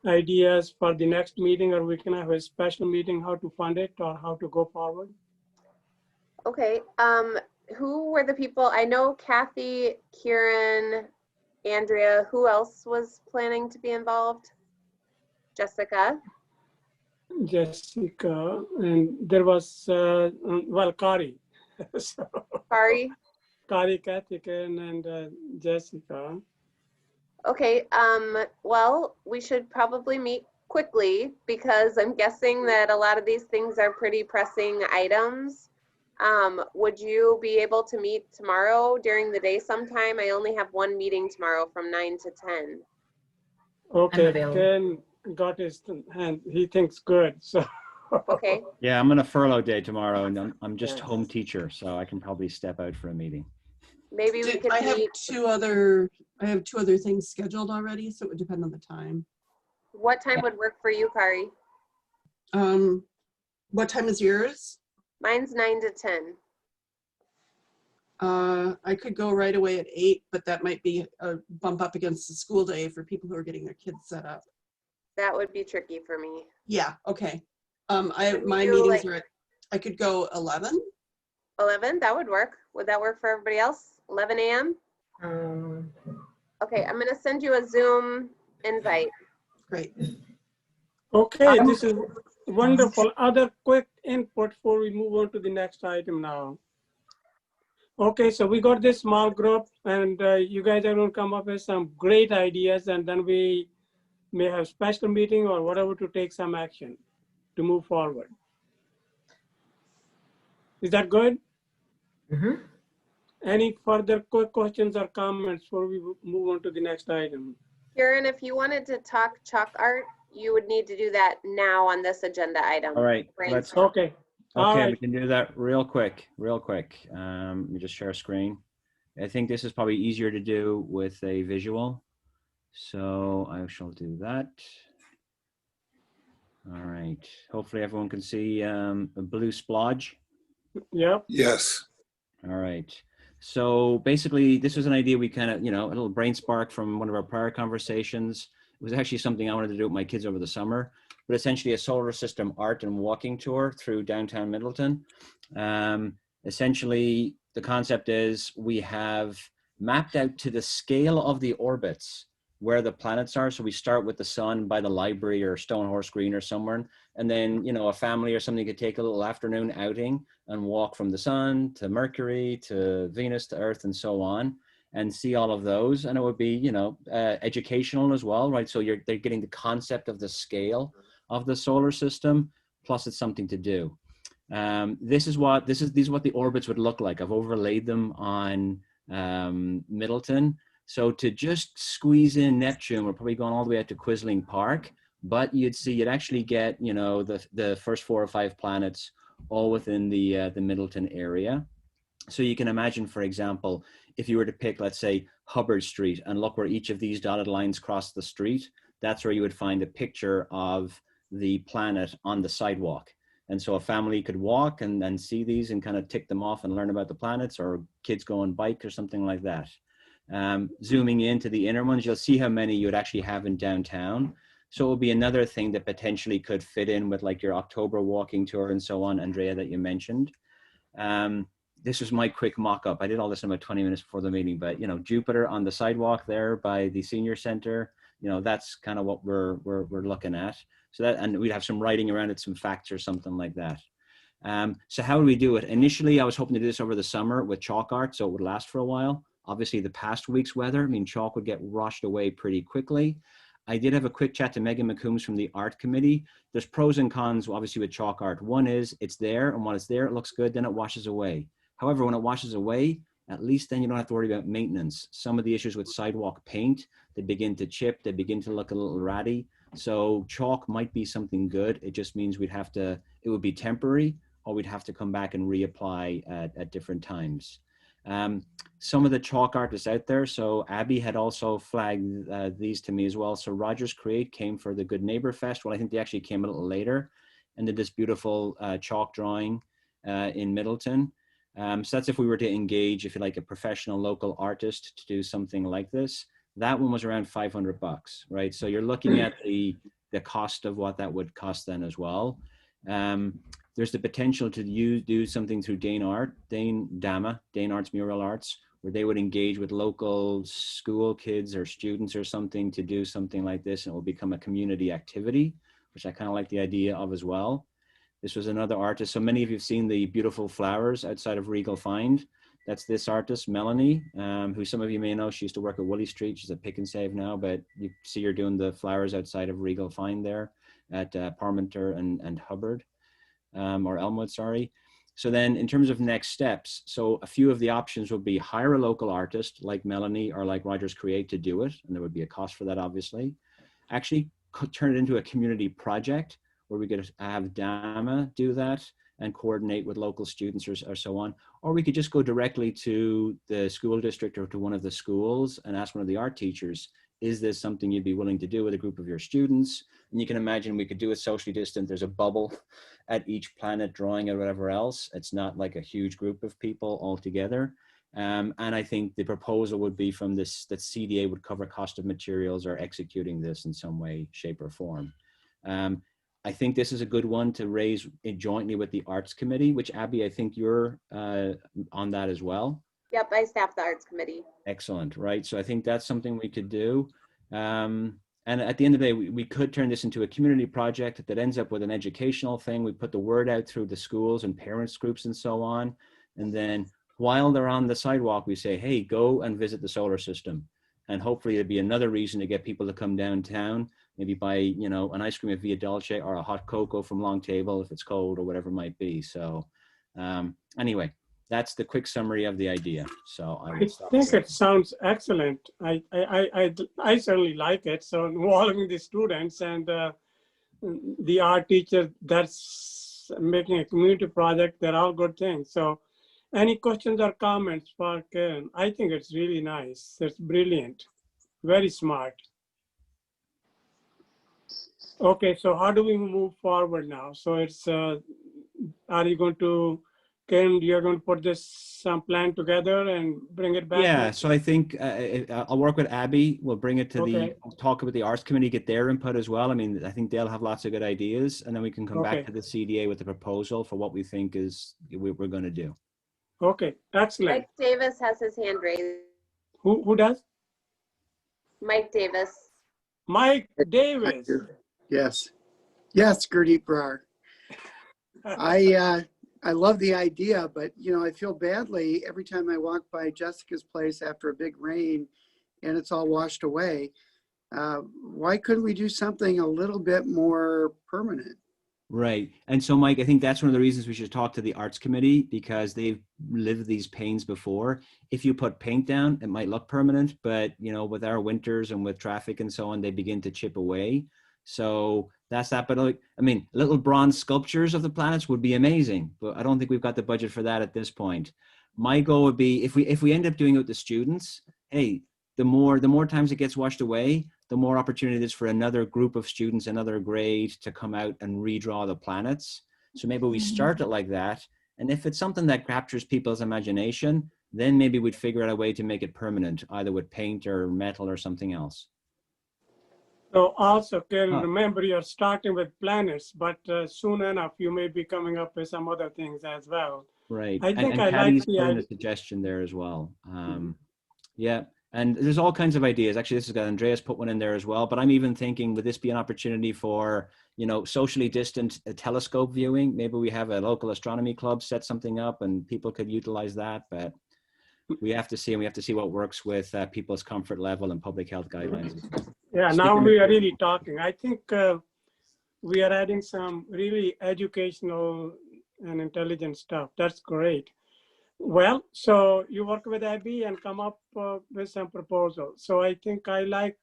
ideas for the next meeting, or we can have a special meeting, how to fund it or how to go forward. Okay, who were the people? I know Kathy, Kieran, Andrea, who else was planning to be involved? Jessica? Jessica, and there was, well, Kari. So, Kari? Kari, Kathy, Karen, and Jessica. Okay, well, we should probably meet quickly because I'm guessing that a lot of these things are pretty pressing items. Would you be able to meet tomorrow during the day sometime? I only have one meeting tomorrow from 9 to 10. Okay, Ken got his hand. He thinks good, so. Okay. Yeah, I'm on a furlough day tomorrow, and I'm just home teacher, so I can probably step out for a meeting. Maybe we could I have meet. two other things scheduled already, so it would depend on the time. What time would work for you, Kari? What time is yours? Mine's 9 to 10. I could go right away at 8, but that might be a bump up against the school day for people who are getting their kids set up. That would be tricky for me. Yeah, okay. Could we My do, meetings like, are I could go 11. 11, that would work. Would that work for everybody else? 11 a.m.? Okay, I'm gonna send you a Zoom invite. Great. Okay, this is wonderful. Other quick input before we move on to the next item now. Okay, so we got this small group, and you guys are going to come up with some great ideas, and then we may have special meeting or whatever to take some action to move forward. Is that good? Mm-hmm. Any further quick questions or comments before we move on to the next item? Kieran, if you wanted to talk chalk art, you would need to do that now on this agenda item. All right, let's. Okay. Okay, we can do that real quick. Let me just share screen. I think this is probably easier to do with a visual. So I shall do that. All right. Hopefully everyone can see a blue splodge. Yep. Yes. All right. So basically, this was an idea we kind of, a little brain spark from one of our prior conversations. It was actually something I wanted to do with my kids over the summer, but essentially a solar system art and walking tour through downtown Middleton. Essentially, the concept is we have mapped out to the scale of the orbits where the planets are. So we start with the sun by the library or Stonehorse Green or somewhere. And then, a family or something could take a little afternoon outing and walk from the sun to Mercury to Venus to Earth and so on, and see all of those. And it would be, educational as well, right? So they're getting the concept of the scale of the solar system, plus it's something to do. These is what the orbits would look like. I've overlaid them on Middleton. So to just squeeze in Neptune, we're probably going all the way out to Quisling Park, but you'd actually get, the first 4 or 5 planets all within the Middleton area. So you can imagine, for example, if you were to pick, let's say, Hubbard Street and look where each of these dotted lines cross the street, that's where you would find a picture of the planet on the sidewalk. And so a family could walk and see these and kind of tick them off and learn about the planets, or kids go on bike or something like that. Zooming into the inner ones, you'll see how many you would actually have in downtown. So it will be another thing that potentially could fit in with like your October walking tour and so on, Andrea, that you mentioned. This was my quick mock-up. I did all this in about 20 minutes before the meeting, but you know, Jupiter on the sidewalk there by the senior center, you know, that's kind of what we're looking at. So that, and we'd have some writing around it, some facts or something like that. So how do we do it? Initially, I was hoping to do this over the summer with chalk art, so it would last for a while. Obviously, the past week's weather, I mean, chalk would get washed away pretty quickly. I did have a quick chat to Megan McCombs from the art committee. There's pros and cons, obviously, with chalk art. One is it's there, and when it's there, it looks good, then it washes away. However, when it washes away, at least then you don't have to worry about maintenance. Some of the issues with sidewalk paint, they begin to chip, they begin to look a little ratty. So chalk might be something good. It just means we'd have to, it would be temporary, or we'd have to come back and reapply at different times. Some of the chalk artists out there, so Abby had also flagged these to me as well. So Rogers Create came for the Good Neighbor Fest. Well, I think they actually came a little later and did this beautiful chalk drawing in Middleton. So that's if we were to engage, if you like, a professional local artist to do something like this. That one was around $500, right? So you're looking at the cost of what that would cost then as well. There's the potential to do something through Dane Arts, Mural Arts, where they would engage with local school kids or students or something to do something like this, and it will become a community activity, which I kind of like the idea of as well. This was another artist. So many of you have seen the beautiful flowers outside of Regal Find. That's this artist, Melanie, who some of you may know. She used to work at Woolley Street. She's at Pick and Save now, but you see her doing the flowers outside of Regal Find there at Parmenter and Hubbard, or Elmwood, sorry. So then in terms of next steps, so a few of the options would be hire a local artist like Melanie or like Rogers Create to do it. And there would be a cost for that, obviously. Actually turn it into a community project where we could have Dama do that and coordinate with local students or so on. Or we could just go directly to the school district or to one of the schools and ask one of the art teachers, is this something you'd be willing to do with a group of your students? And you can imagine we could do it socially distant. There's a bubble at each planet drawing or whatever else. It's not like a huge group of people all together. And I think the proposal would be from this, that CDA would cover cost of materials or executing this in some way, shape or form. I think this is a good one to raise jointly with the Arts Committee, which Abby, I think you're on that as well. Yep, I staff the Arts Committee. Excellent, right? So I think that's something we could do. And at the end of the day, we could turn this into a community project that ends up with an educational thing. We put the word out through the schools and parents groups and so on. And then while they're on the sidewalk, we say, hey, go and visit the solar system. And hopefully there'd be another reason to get people to come downtown, maybe buy, you know, an ice cream at Via Dolce or a hot cocoa from Long Table if it's cold or whatever it might be. So anyway, that's the quick summary of the idea. So I think it sounds excellent. I certainly like it. So involving the students and the art teacher, that's making a community project. They're all good things. So any questions or comments for Karen? I think it's really nice. It's brilliant. Very smart. Okay, so how do we move forward now? So it's, are you going to, Karen, you're going to put this some plan together and bring it back? Yeah, so I think I'll work with Abby. We'll bring it to the, talk with the Arts Committee, get their input as well. I mean, I think they'll have lots of good ideas, and then we can come back to the CDA with the proposal for what we think is we're going to do. Okay, excellent. Mike Davis has his hand raised. Who does? Mike Davis. Mike Davis. Yes. Yes, Gurdeep Brar. I love the idea, but you know, I feel badly every time I walk by Jessica's place after a big rain and it's all washed away. Why couldn't we do something a little bit more permanent? Right. And so, Mike, I think that's one of the reasons we should talk to the Arts Committee, because they've lived these pains before. If you put paint down, it might look permanent, but you know, with our winters and with traffic and so on, they begin to chip away. So that's that. But like, I mean, little bronze sculptures of the planets would be amazing, but I don't think we've got the budget for that at this point. My goal would be if we end up doing it with the students, hey, the more times it gets washed away, the more opportunity it is for another group of students, another grade to come out and redraw the planets. So maybe we start it like that. And if it's something that captures people's imagination, then maybe we'd figure out a way to make it permanent, either with paint or metal or something else. So also, Karen, remember you're starting with planets, but soon enough, you may be coming up with some other things as well. Right. I think and I like Patty's the put in idea. a suggestion there as well. Yeah. And there's all kinds of ideas. Actually, this is good. Andreas put one in there as well. But I'm even thinking, would this be an opportunity for, you know, socially distant telescope viewing? Maybe we have a local astronomy club set something up and people could utilize that. But we have to see, and we have to see what works with people's comfort level and public health guidelines. Yeah, now we are really talking. I think we are adding some really educational and intelligent stuff. That's great. Well, so you work with Abby and come up with some proposals. So I think I like,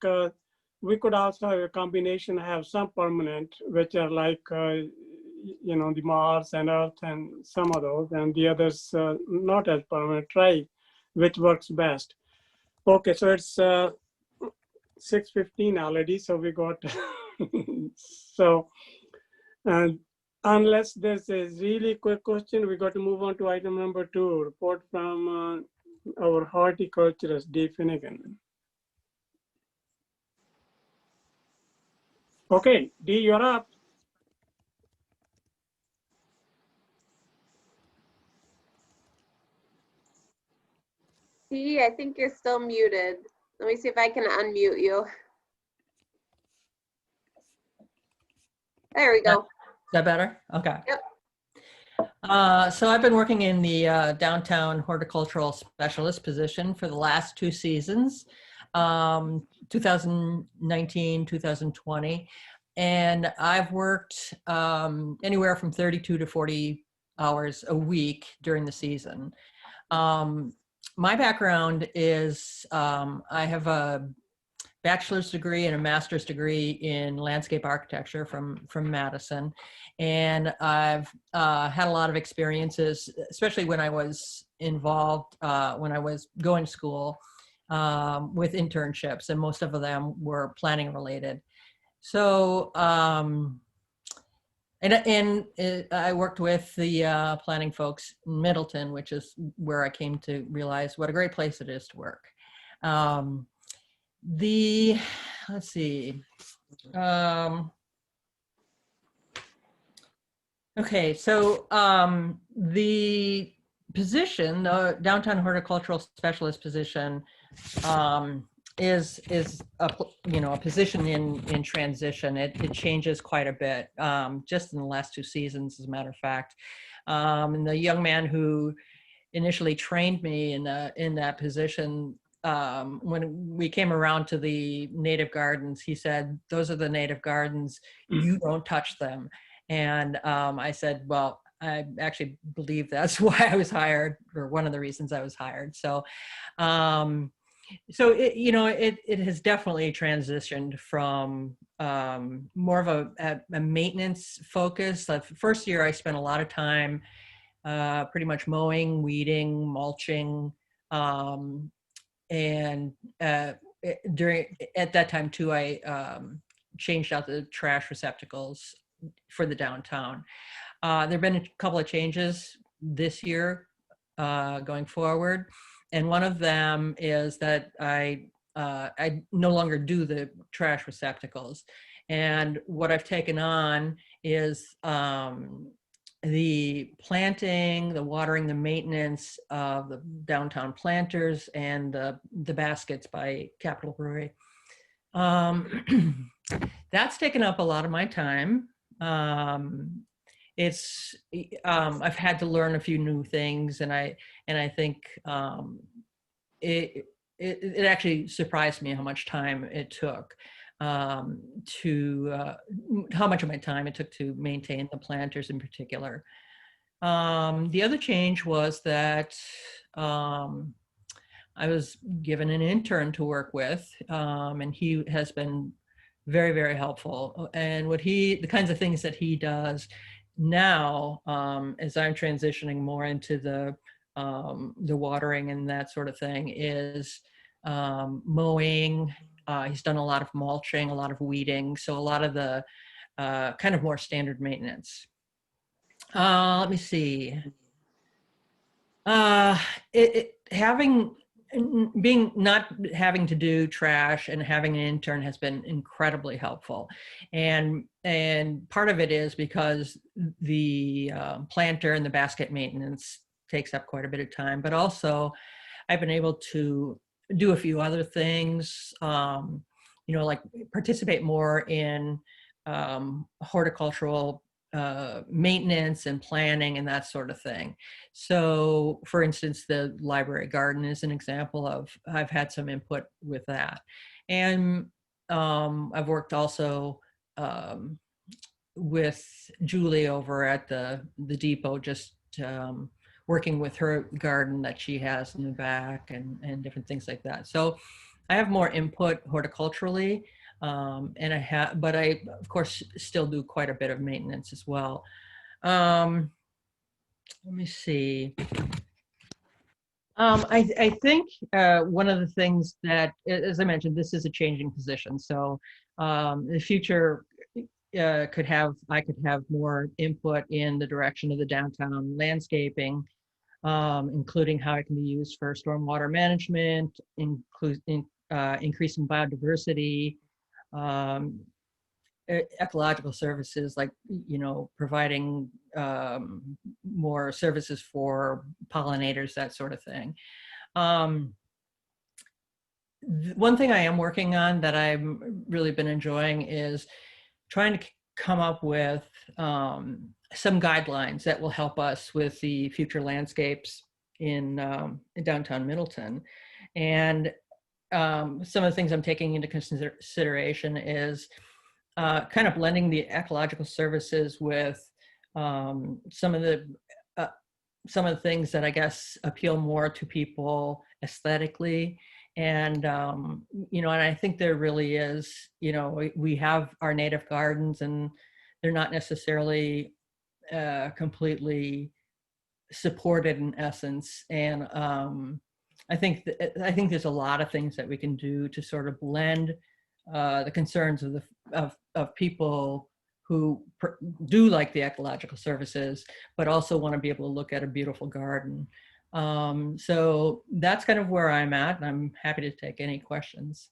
we could also have a combination, have some permanent, which are like, you know, the Mars and Earth and some of those, and the others not as permanent, try which works best. Okay, so it's 6:15 already, so we got, so, and unless there's a really quick question, we got to move on to item number 2, report from our horticulturist, Dave Finnegan. Okay, Dee, you're up. Dee, I think you're still muted. Let me see if I can unmute you. There we go. Is that better? Okay. Yep. So I've been working in the downtown horticultural specialist position for the last 2 seasons, 2019, 2020. And I've worked anywhere from 32 to 40 hours a week during the season. My background is I have a bachelor's degree and a master's degree in landscape architecture from Madison. And I've had a lot of experiences, especially when I was involved, when I was going to school with internships, and most of them were planning related. So, I worked with the planning folks in Middleton, which is where I came to realize what a great place it is to work. Let's see. Okay, so the position, the downtown horticultural specialist position, is a position in transition. It changes quite a bit, just in the last 2 seasons, as a matter of fact. And the young man who initially trained me in that position, when we came around to the native gardens, he said, "Those are the native gardens. You don't touch them." And I said, "Well, I actually believe that's why I was hired, or one of the reasons I was hired." So, it has definitely transitioned from more of a maintenance focus. The first year, I spent a lot of time pretty much mowing, weeding, mulching, and at that time too, I changed out the trash receptacles for the downtown. There have been a couple of changes this year going forward, and one of them is that I no longer do the trash receptacles, and what I've taken on is the planting, the watering, the maintenance of the downtown planters, and the baskets by Capital Brewery. That's taken up a lot of my time. I've had to learn a few new things, and I think it actually surprised me how much time it took how much of my time it took to maintain the planters in particular. The other change was that I was given an intern to work with, and he has been very, very helpful. And the kinds of things that he does now, as I'm transitioning more into the watering and that sort of thing, is mowing, He's done a lot of mulching, a lot of weeding, so a lot of the kind of more standard maintenance. Let me see. Not having to do trash and having an intern has been incredibly helpful, and part of it is because the planter and the basket maintenance takes up quite a bit of time, but also I've been able to do a few other things, like participate more in horticultural maintenance and planning and that sort of thing. So for instance, the library garden is an example of, I've had some input with that. And I've worked also with Julie over at the depot, just working with her garden that she has in the back and different things like that. So I have more input horticulturally. But I, of course, still do quite a bit of maintenance as well. Let me see. I think one of the things that, as I mentioned, this is a changing position. So the future I could have more input in the direction of the downtown landscaping, including how it can be used for stormwater management, increasing biodiversity, ecological services, like providing more services for pollinators, that sort of thing. One thing I am working on that I've really been enjoying is trying to come up with some guidelines that will help us with the future landscapes in downtown Middleton. And some of the things I'm taking into consideration is kind of blending the ecological services with some of the things that I guess appeal more to people aesthetically. And and I think there really is, we have our native gardens, and they're not necessarily completely supported in essence. And I think there's a lot of things that we can do to sort of blend the concerns of people who do like the ecological services, but also want to be able to look at a beautiful garden. So that's kind of where I'm at, and I'm happy to take any questions.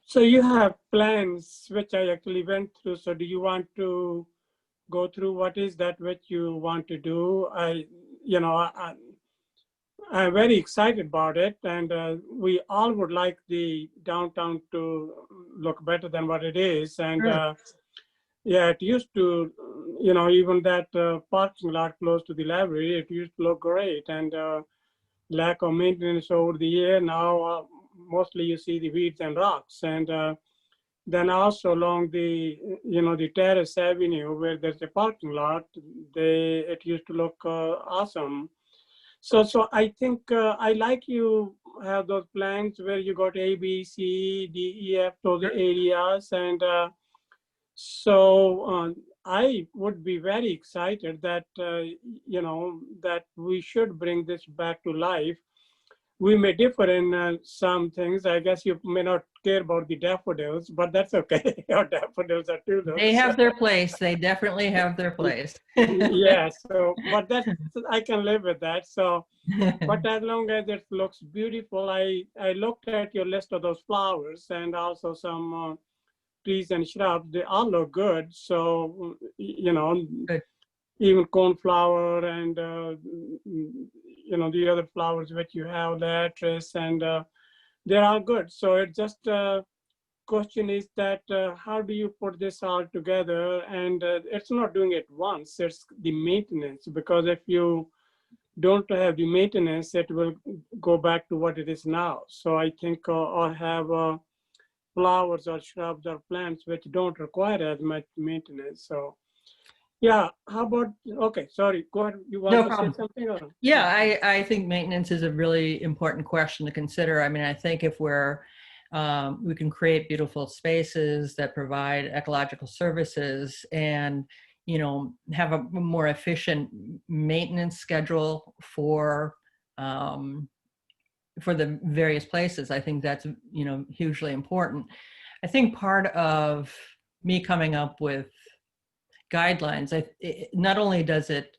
So you have plans, which I actually went through. So do you want to go through what is that which you want to do? I'm very excited about it, and we all would like the downtown to look better than what it is. And Sure. Yeah, it used to, even that parking lot close to the library, it used to look great. And lack of maintenance over the year, now mostly you see the weeds and rocks. And then also along the, the Terrace Avenue where there's a parking lot, it used to look awesome. So I think I like you have those plans where you got A, B, C, D, E, F, those areas. And I would be very excited that, that we should bring this back to life. We may differ in some things. I guess you may not care about the daffodils, but that's okay. Our daffodils are tulips. They have their place. They definitely have their place. Yeah, but I can live with that. So, but as long as it looks beautiful, I looked at your list of those flowers and also some trees and shrubs. They all look good. So, Good. Even cornflower and the other flowers which you have, lettuce, and they are good. So it's just question is that how do you put this all together? And it's not doing it once, it's the maintenance, because if you don't have the maintenance, it will go back to what it is now. So I think I'll have flowers or shrubs or plants which don't require as much maintenance. So yeah, how about, okay, sorry, go ahead. You want No to problem. say something? Or? Yeah, I think maintenance is a really important question to consider. I mean, I think if we can create beautiful spaces that provide ecological services and, have a more efficient maintenance schedule for for the various places. I think that's, you know, hugely important. I think part of me coming up with guidelines, not only does it,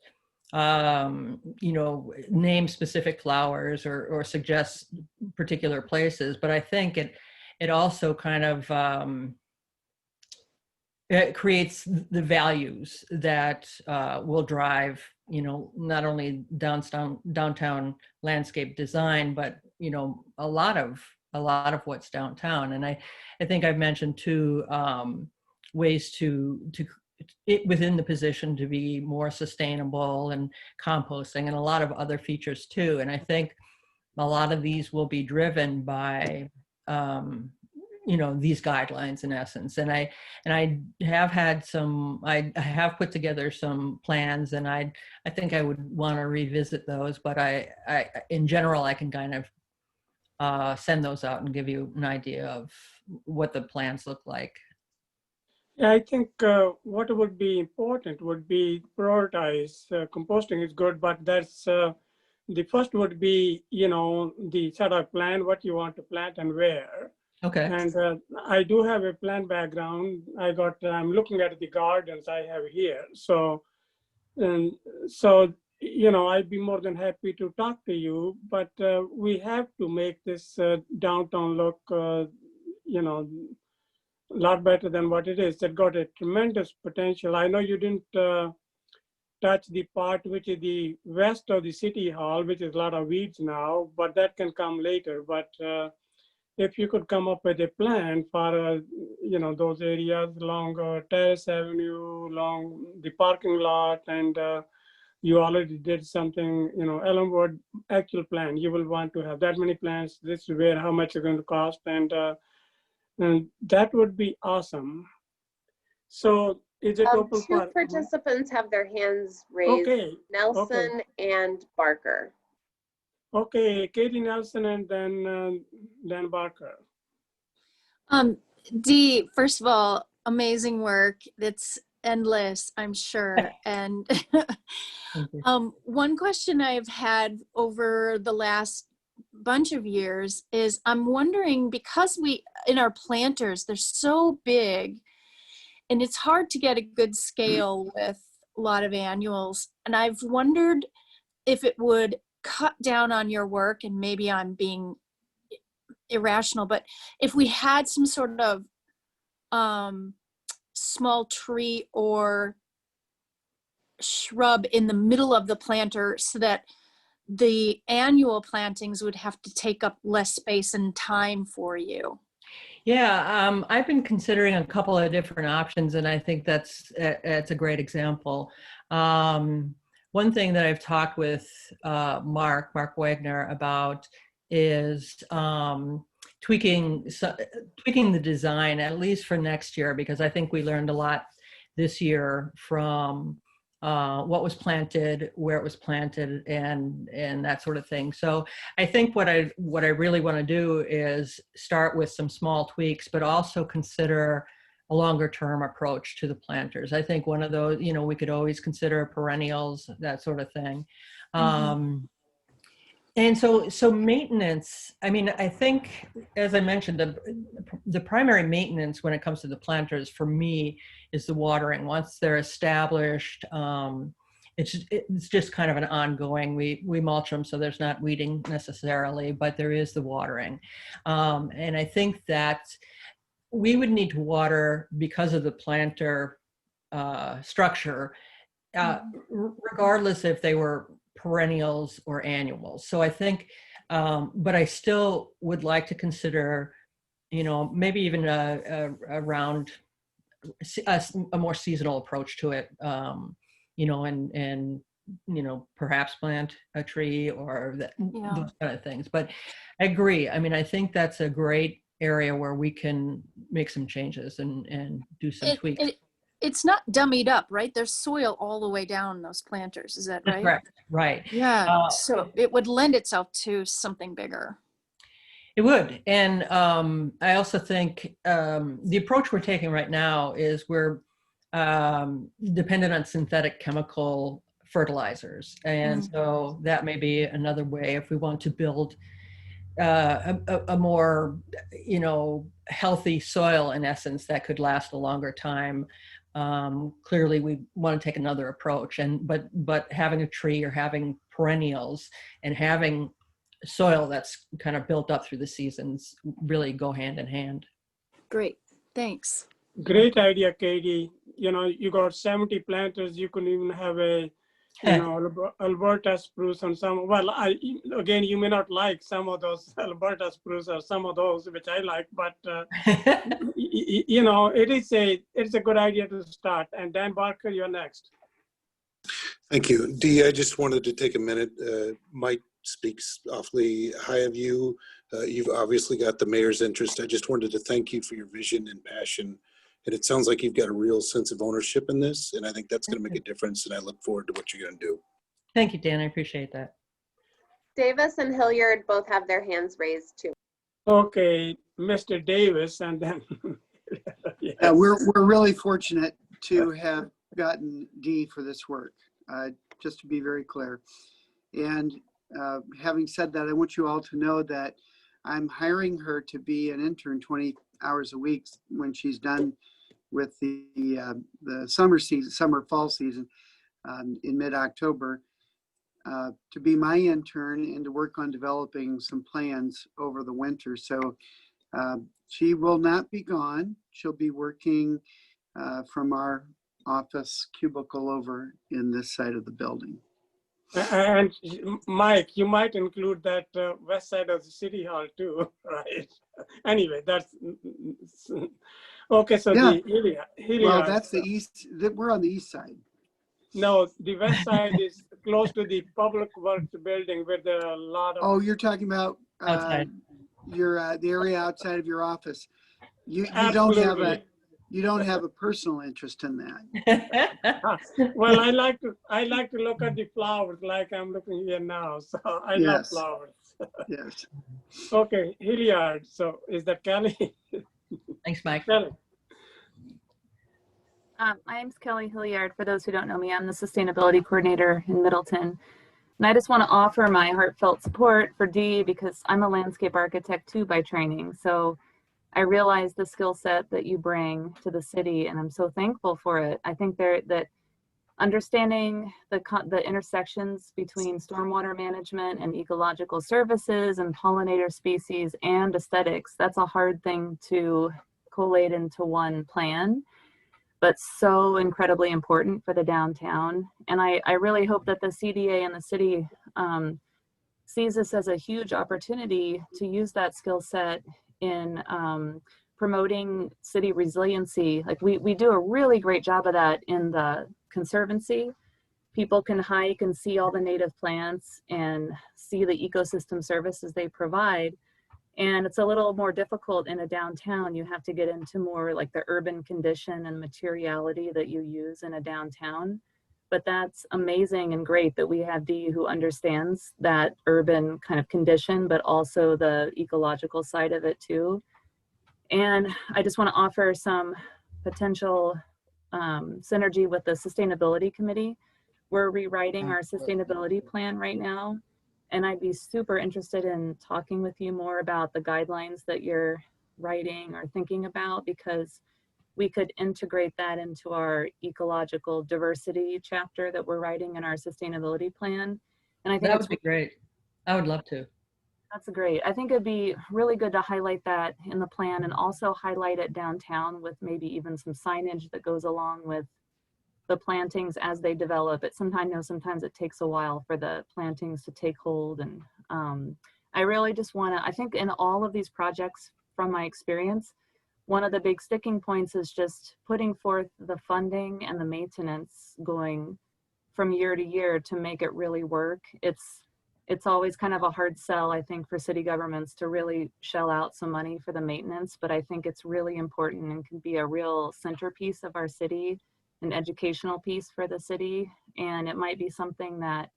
you know, name specific flowers or suggest particular places, but I think it also kind of it creates the values that will drive, you know, not only downtown landscape design, but, you know, a lot of what's downtown. And I think I've mentioned two ways to within the position to be more sustainable, and composting, and a lot of other features too. And I think a lot of these will be driven by you know, these guidelines in essence. And I have had some, I have put together some plans, and I think I would want to revisit those, but I in general, I can kind of send those out and give you an idea of what the plans look like. Yeah, I think what would be important would be prioritize. Composting is good, but that's the first would be, you know, the sort of plan, what you want to plant and where. Okay. And I do have a plant background. I'm looking at the gardens I have here. So, you know, I'd be more than happy to talk to you, but we have to make this downtown look, you know, a lot better than what it is. That got a tremendous potential. I know you didn't touch the part which is the west of the city hall, which is a lot of weeds now, but that can come later. But if you could come up with a plan for, you know, those areas along Terrace Avenue, along the parking lot, and you already did something, you know, Elmwood actual plan. You will want to have that many plans. This is where, how much it's going to cost, and that would be awesome. So is it open Two for? participants have their hands raised. Okay. Nelson and Barker. Okay, Katie Nelson and then Barker. Dee, first of all, amazing work. It's endless, I'm sure. And one question I've had over the last bunch of years is I'm wondering, because in our planters, they're so big and it's hard to get a good scale with a lot of annuals. And I've wondered if it would cut down on your work, and maybe I'm being irrational, but if we had some sort of small tree or shrub in the middle of the planter, so that the annual plantings would have to take up less space and time for you. Yeah, I've been considering a couple of different options, and I think that's a great example. One thing that I've talked with Mark Wagner about is tweaking the design, at least for next year, because I think we learned a lot this year from what was planted, where it was planted, and that sort of thing. So I think what I really want to do is start with some small tweaks, but also consider a longer term approach to the planters. I think one of those, you know, we could always consider perennials, that sort of thing. And so maintenance, I mean, I think, as I mentioned, the primary maintenance when it comes to the planters for me is the watering. Once they're established, it's just kind of an ongoing, we mulch them, so there's not weeding necessarily, but there is the watering. And I think that we would need to water because of the planter structure, regardless if they were perennials or annuals. So I think, but I still would like to consider, you know, maybe even a more seasonal approach to it, you know, and you know, perhaps plant a tree or those kind of things. But I agree. I mean, I think that's a great area where we can make some changes and do some tweaks. It's not dummied up, right? There's soil all the way down those planters. Is that right? Correct. Right. Yeah. So it would lend itself to something bigger. It would. And I also think the approach we're taking right now is we're dependent on synthetic chemical fertilizers. And so that may be another way if we want to build a more, healthy soil in essence that could last a longer time. Clearly we want to take another approach, but having a tree or having perennials and having soil that's kind of built up through the seasons really go hand in hand. Great, thanks. Great idea, Katie. You got 70 planters. You can even have a, Alberta spruce on some. Well, again, you may not like some of those Alberta spruce or some of those, which I like, but it's a good idea to start. And Dan Barker, you're next. Thank you. Dee, I just wanted to take a minute. Mike speaks awfully high of you. You've obviously got the mayor's interest. I just wanted to thank you for your vision and passion. And it sounds like you've got a real sense of ownership in this. And I think that's going to make a difference. And I look forward to what you're going to do. Thank you, Dan. I appreciate that. Davis and Hilliard both have their hands raised too. Okay, Mr. Davis, and then. Yes. We're really fortunate to have gotten Dee for this work, just to be very clear. And having said that, I want you all to know that I'm hiring her to be an intern 20 hours a week when she's done with the fall season in mid-October, to be my intern and to work on developing some plans over the winter. So she will not be gone. She'll be working from our office cubicle over in this side of the building. And Mike, you might include that west side of the city hall too, right? Anyway, that's okay. So yeah. Hilliard, that's the east. We're on the east side. No, the west side is close to the public works building where there are a lot of. Oh, you're talking about Outside. the area outside of your office. You don't have a personal interest in that. Well, I like to look at the flowers like I'm looking here now. So I love flowers. Yes. Okay, Hilliard. So is that Kelly? Thanks, Mike. Kelly. My name's Kelly Hilliard. For those who don't know me, I'm the sustainability coordinator in Middleton. And I just want to offer my heartfelt support for Dee because I'm a landscape architect too by training. So I realize the skill set that you bring to the city, and I'm so thankful for it. I think that understanding the intersections between stormwater management and ecological services and pollinator species and aesthetics, that's a hard thing to collate into one plan, but so incredibly important for the downtown. And I really hope that the CDA and the city sees this as a huge opportunity to use that skill set in promoting city resiliency. Like we do a really great job of that in the Conservancy. People can hike and see all the native plants and see the ecosystem services they provide. And it's a little more difficult in a downtown. You have to get into more like the urban condition and materiality that you use in a downtown. But that's amazing and great that we have Dee who understands that urban kind of condition, but also the ecological side of it too. And I just want to offer some potential synergy with the Sustainability Committee. We're rewriting our sustainability plan right now. And I'd be super interested in talking with you more about the guidelines that you're writing or thinking about, because we could integrate that into our ecological diversity chapter that we're writing in our sustainability plan. And I think that would be great. I would love to. That's great. I think it'd be really good to highlight that in the plan and also highlight it downtown with maybe even some signage that goes along with the plantings as they develop. Sometimes it takes a while for the plantings to take hold. And I really just I think in all of these projects, from my experience, one of the big sticking points is just putting forth the funding and the maintenance going from year to year to make it really work. It's always kind of a hard sell, I think, for city governments to really shell out some money for the maintenance, but I think it's really important and can be a real centerpiece of our city, an educational piece for the city. And it might be something that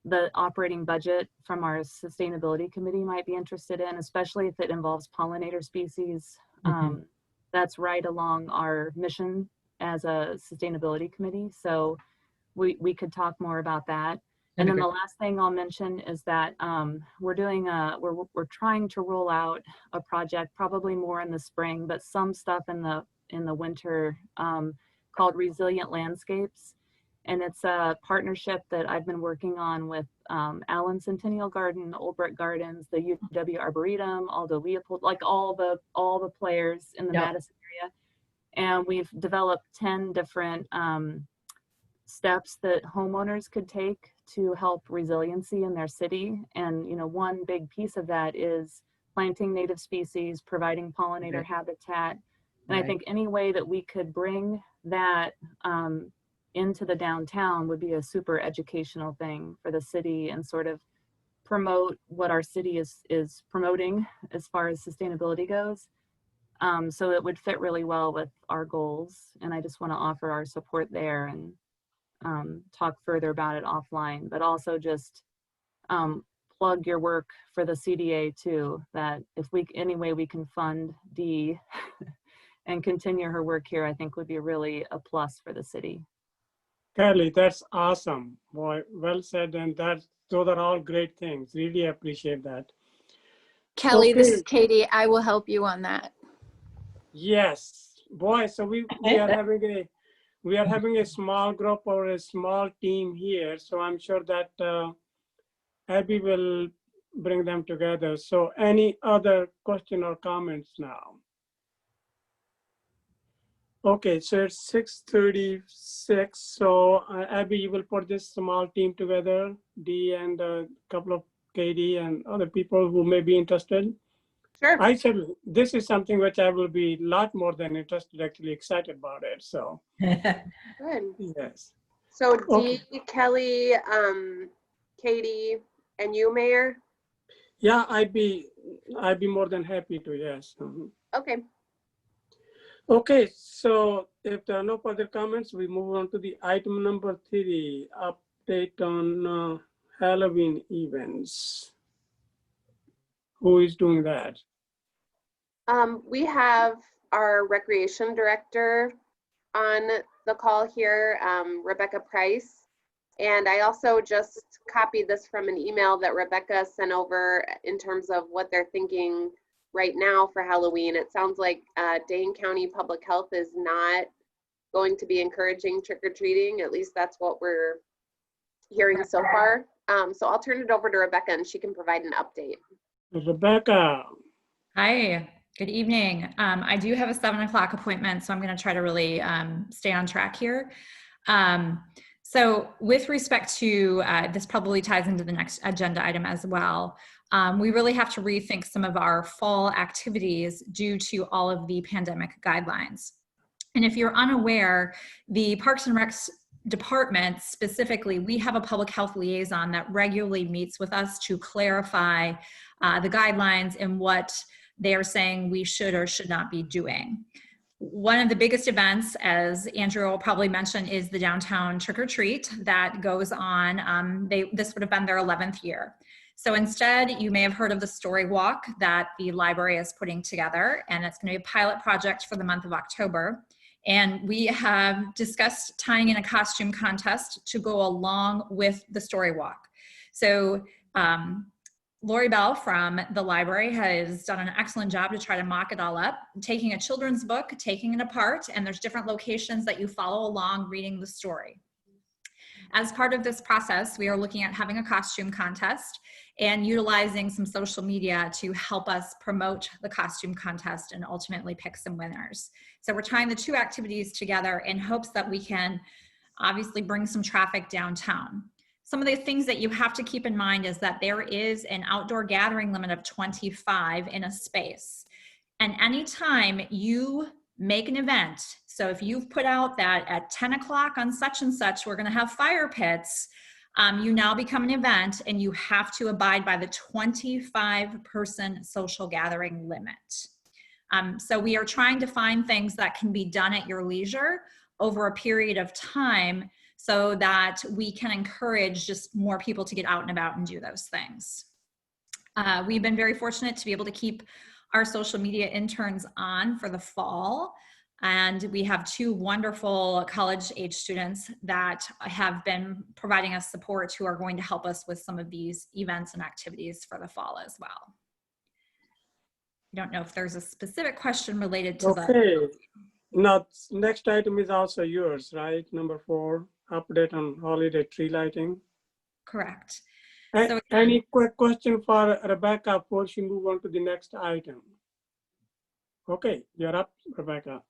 the operating budget from our sustainability committee might be interested in, especially if it involves pollinator species. That's right along our mission as a sustainability committee. So we could talk more about that. And then the last thing I'll mention is that we're trying to roll out a project, probably more in the spring, but some stuff in the winter, called Resilient Landscapes. And it's a partnership that I've been working on with Allen Centennial Garden, Old Brick Gardens, the UW Arboretum, Aldo Leopold, like all the players in the Madison area. And we've developed 10 different steps that homeowners could take to help resiliency in their city. And, you know, one big piece of that is planting native species, providing pollinator habitat. And I think any way that we could bring that into the downtown would be a super educational thing for the city and sort of promote what our city is promoting as far as sustainability goes. So it would fit really well with our goals. And I just want to offer our support there and talk further about it offline, but also just plug your work for the CDA too, that if any way we can fund Dee and continue her work here, I think would be really a plus for the city. Kelly, that's awesome. Boy, well said. And those are all great things. Really appreciate that. Kelly, this Okay. is Katie. I will help you on that. Yes, boy. So we are having a small group or a small team here. So I'm sure that Abby will bring them together. So any other question or comments now? Okay, so it's 6:36. So Abby, you will put this small team together, Dee and a couple of Katie and other people who may be interested. Sure. I said this is something which I will be a lot more than interested, actually excited about it. So Good. yes. So Okay. Dee, Kelly, Katie, and you, Mayor? Yeah, I'd be more than happy to, yes. Okay. Okay, so if there are no further comments, we move on to the item number 3, update on Halloween events. Who is doing that? We have our recreation director on the call here, Rebecca Price. And I also just copied this from an email that Rebecca sent over in terms of what they're thinking right now for Halloween. It sounds like Dane County Public Health is not going to be encouraging trick-or-treating. At least that's what we're hearing so far. So I'll turn it over to Rebecca and she can provide an update. Rebecca. Hi, good evening. I do have a 7 o'clock appointment, so I'm going to try to really stay on track here. So with respect to, this probably ties into the next agenda item as well. We really have to rethink some of our fall activities due to all of the pandemic guidelines. And if you're unaware, the Parks and Recs department specifically, we have a public health liaison that regularly meets with us to clarify the guidelines and what they are saying we should or should not be doing. One of the biggest events, as Andrew will probably mention, is the downtown trick or treat that goes on. This would have been their 11th year. So instead, you may have heard of the story walk that the library is putting together, and it's going to be a pilot project for the month of October. And we have discussed tying in a costume contest to go along with the story walk. So Lori Bell from the library has done an excellent job to try to mock it all up, taking a children's book, taking it apart, and there's different locations that you follow along reading the story. As part of this process, we are looking at having a costume contest and utilizing some social media to help us promote the costume contest and ultimately pick some winners. So we're tying the two activities together in hopes that we can obviously bring some traffic downtown. Some of the things that you have to keep in mind is that there is an outdoor gathering limit of 25 in a space. And anytime you make an event, so if you've put out that at 10 o'clock on such and such, we're gonna have fire pits, you now become an event and you have to abide by the 25-person social gathering limit. So we are trying to find things that can be done at your leisure over a period of time so that we can encourage just more people to get out and about and do those things. We've been very fortunate to be able to keep our social media interns on for the fall. And we have two wonderful college-age students that have been providing us support who are going to help us with some of these events and activities for the fall as well. I don't know if there's a specific question related to that. Okay. Now, next item is also yours, right? Number 4, update on holiday tree lighting. Correct. Any quick question for Rebecca before she move on to the next item? Okay, you're up, Rebecca.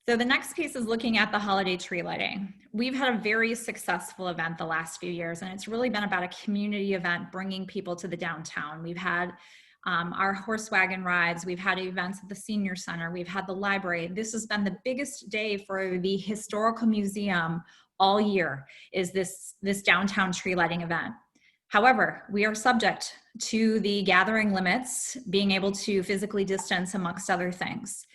So the next piece is looking at the holiday tree lighting. We've had a very successful event the last few years, and it's really been about a community event bringing people to the downtown. We've had our horse wagon rides, we've had events at the senior center, we've had the library. This has been the biggest day for the historical museum all year, is this downtown tree lighting event. However, we are subject to the gathering limits, being able to physically distance amongst other things.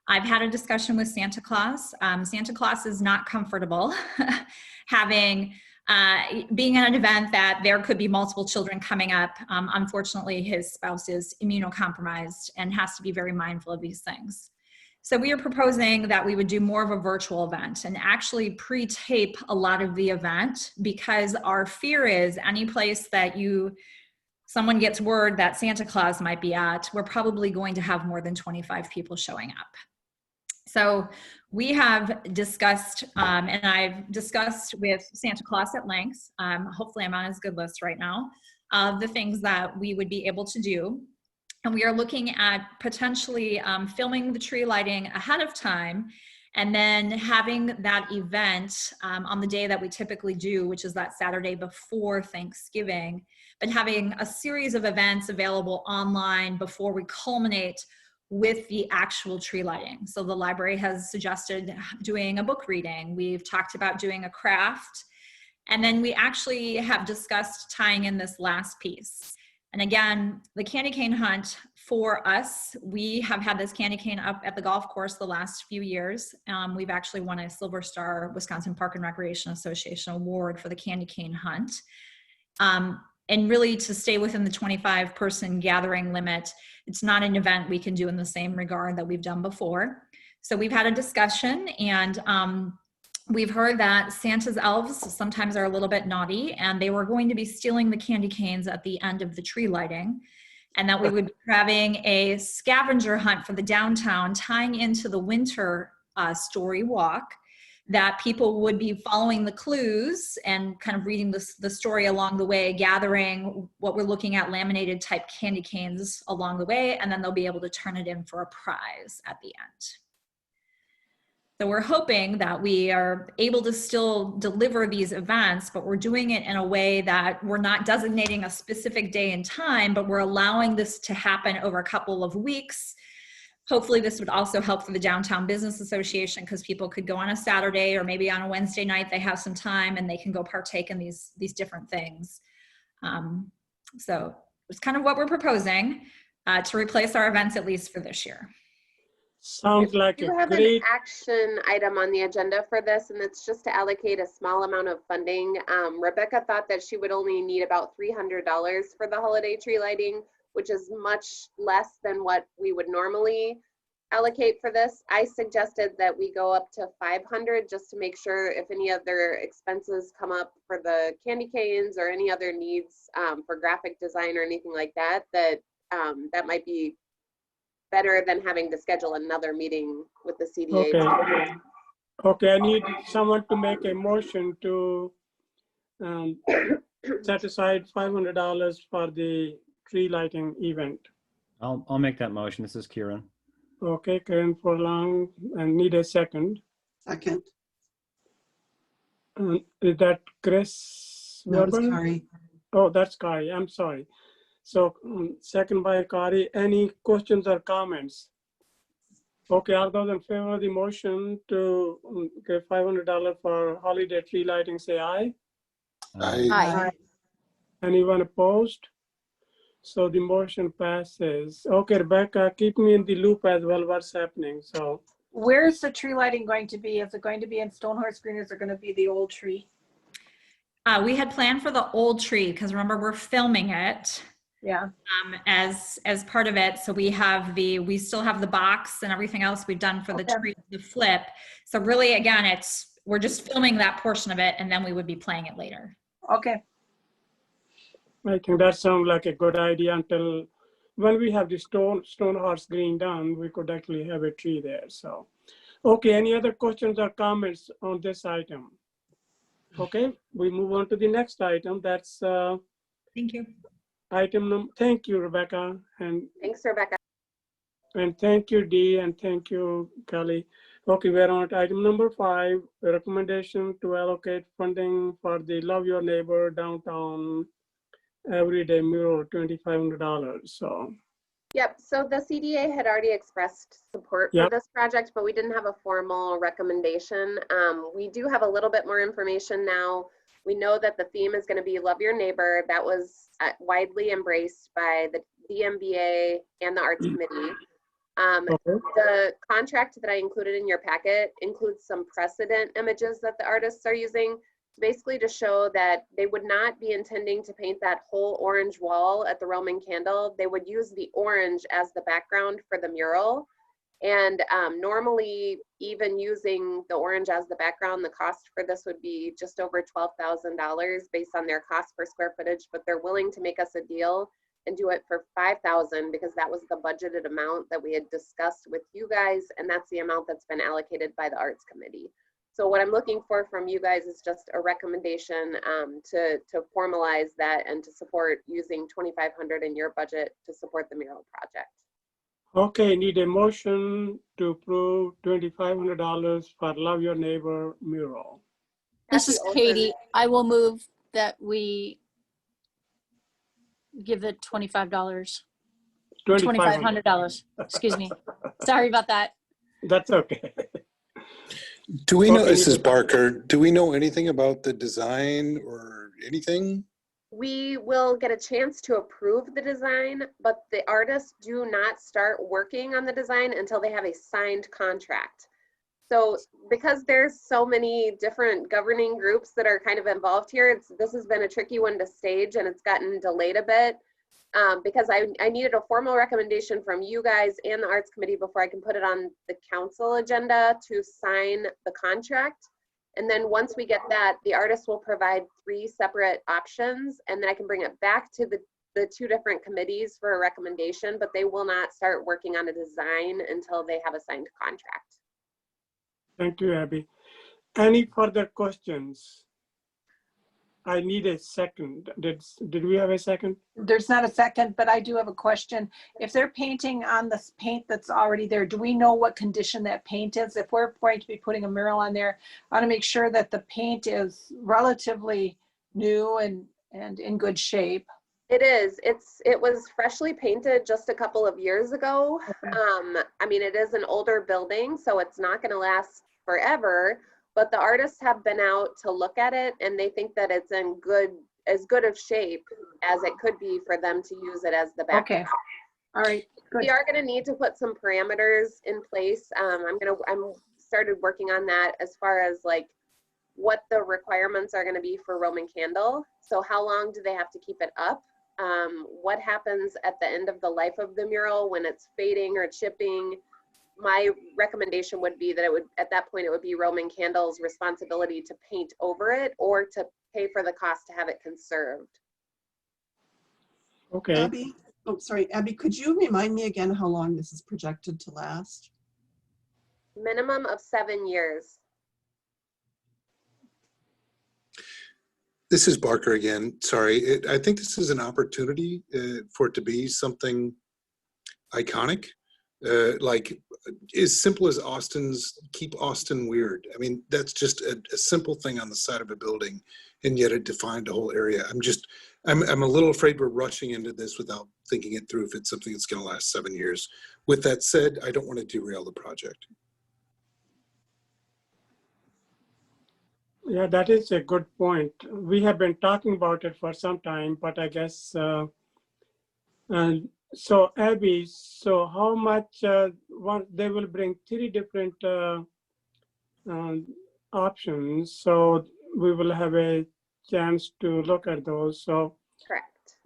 I've had a discussion with Santa Claus. Santa Claus is not comfortable being at an event that there could be multiple children coming up. Unfortunately, his spouse is immunocompromised and has to be very mindful of these things. So we are proposing that we would do more of a virtual event and actually pre-tape a lot of the event, because our fear is any place that someone gets word that Santa Claus might be at, we're probably going to have more than 25 people showing up. So we have discussed, and I've discussed with Santa Claus at length, hopefully I'm on his good list right now, the things that we would be able to do. And we are looking at potentially filming the tree lighting ahead of time, and then having that event on the day that we typically do, which is that Saturday before Thanksgiving, but having a series of events available online before we culminate with the actual tree lighting. So the library has suggested doing a book reading. We've talked about doing a craft. And then we actually have discussed tying in this last piece. And again, the candy cane hunt for us, we have had this candy cane up at the golf course the last few years. We've actually won a Silver Star Wisconsin Park and Recreation Association award for the candy cane hunt. And really to stay within the 25-person gathering limit, it's not an event we can do in the same regard that we've done before. So we've had a discussion, and we've heard that Santa's elves sometimes are a little bit naughty, and they were going to be stealing the candy canes at the end of the tree lighting, and that we would be having a scavenger hunt for the downtown, tying into the winter story walk, that people would be following the clues and kind of reading the story along the way, gathering what we're looking at, laminated type candy canes along the way, and then they'll be able to turn it in for a prize at the end. So we're hoping that we are able to still deliver these events, but we're doing it in a way that we're not designating a specific day and time, but we're allowing this to happen over a couple of weeks. Hopefully this would also help for the Downtown Business Association, because people could go on a Saturday or maybe on a Wednesday night, they have some time and they can go partake in these different things. So it's kind of what we're proposing to replace our events, at least for this year. Sounds like We do a have great. an action item on the agenda for this, and it's just to allocate a small amount of funding. Rebecca thought that she would only need about $300 for the holiday tree lighting, which is much less than what we would normally allocate for this. I suggested that we go up to 500 just to make sure if any other expenses come up for the candy canes or any other needs for graphic design or anything like that, that might be better than having to schedule another meeting with the CDA. Okay, I need someone to make a motion to set aside $500 for the tree lighting event. I'll make that motion. This is Kieran. Okay, Karen Forlong, and need a second. Second. Is that Chris? No, it's Weber? Kari. Oh, that's Kari. I'm sorry. So second by Kari. Any questions or comments? Okay, all those in favor of the motion to give $500 for holiday tree lighting, say aye. Aye. Anyone opposed? So the motion passes. Okay, Rebecca, keep me in the loop as well what's happening. So Where's the tree lighting going to be? Is it going to be in Stonehorse Green, or is it going to be the old tree? We had planned for the old tree, because remember, we're filming it. Yeah. as part of it. So we still have the box and everything else we've done for the tree, the flip. So really, again, we're just filming that portion of it, and then we would be playing it later. Okay. I think that sounds like a good idea. Until when we have the Stonehorse green done, we could actually have a tree there. So, okay, any other questions or comments on this item? Okay, we move on to the next item. That's Thank you. item number. Thank you, Rebecca, and Thanks, Rebecca. thank you, Dee, and thank you, Kelly. Okay, we're on to item number 5, a recommendation to allocate funding for the Love Your Neighbor downtown everyday mural, $2,500. So, Yep, so the CDA had already expressed support for this project, but we didn't have a formal recommendation. We do have a little bit more information now. We know that the theme is going to be Love Your Neighbor. That was widely embraced by the DMBA and the Arts Committee. The contract that I included in your packet includes some precedent images that the artists are using, basically to show that they would not be intending to paint that whole orange wall at the Roman candle. They would use the orange as the background for the mural. And normally, even using the orange as the background, the cost for this would be just over $12,000 based on their cost per square footage, but they're willing to make us a deal and do it for $5,000 because that was the budgeted amount that we had discussed with you guys, and that's the amount that's been allocated by the Arts Committee. So what I'm looking for from you guys is just a recommendation to formalize that and to support using $2,500 in your budget to support the mural project. okay, need a motion to approve $2,500 for Love Your Neighbor mural. This is Katie. I will move that we give it $25. $2,500. Excuse me. Sorry about that. That's okay. Do we know, this is Barker, do we know anything about the design or anything? We will get a chance to approve the design, but the artists do not start working on the design until they have a signed contract. So because there's so many different governing groups that are kind of involved here, this has been a tricky one to stage and it's gotten delayed a bit because I needed a formal recommendation from you guys and the Arts Committee before I can put it on the council agenda to sign the contract. And then once we get that, the artist will provide 3 separate options, and then I can bring it back to the 2 different committees for a recommendation, but they will not start working on a design until they have a signed contract. Thank you, Abby. Any further questions? I need a second. Did we have a second? There's not a second, but I do have a question. If they're painting on this paint that's already there, do we know what condition that paint is? If we're going to be putting a mural on there, I want to make sure that the paint is relatively new and in good shape. It is. It was freshly painted just a couple of years ago. Okay. I mean, it is an older building, so it's not going to last forever. But the artists have been out to look at it, and they think that it's in as good of shape as it could be for them to use it as the background. Okay. All right. Good. We are going to need to put some parameters in place. I'm started working on that as far as like what the requirements are going to be for Roman candle. So how long do they have to keep it up? What happens at the end of the life of the mural when it's fading or chipping? My recommendation would be that at that point, it would be Roman Candle's responsibility to paint over it or to pay for the cost to have it conserved. Okay. Abby, oh, sorry, Abby, could you remind me again how long this is projected to last? Minimum of 7 years. This is Barker again. Sorry, I think this is an opportunity for it to be something iconic. Like as simple as Austin's Keep Austin Weird. I mean, that's just a simple thing on the side of a building, and yet it defined a whole area. I'm a little afraid we're rushing into this without thinking it through if it's something that's going to last 7 years. With that said, I don't want to derail the project. Yeah, that is a good point. We have been talking about it for some time, but I guess, so Abby, so how much, they will bring 3 different options. So we will have a chance to look at those. So correct.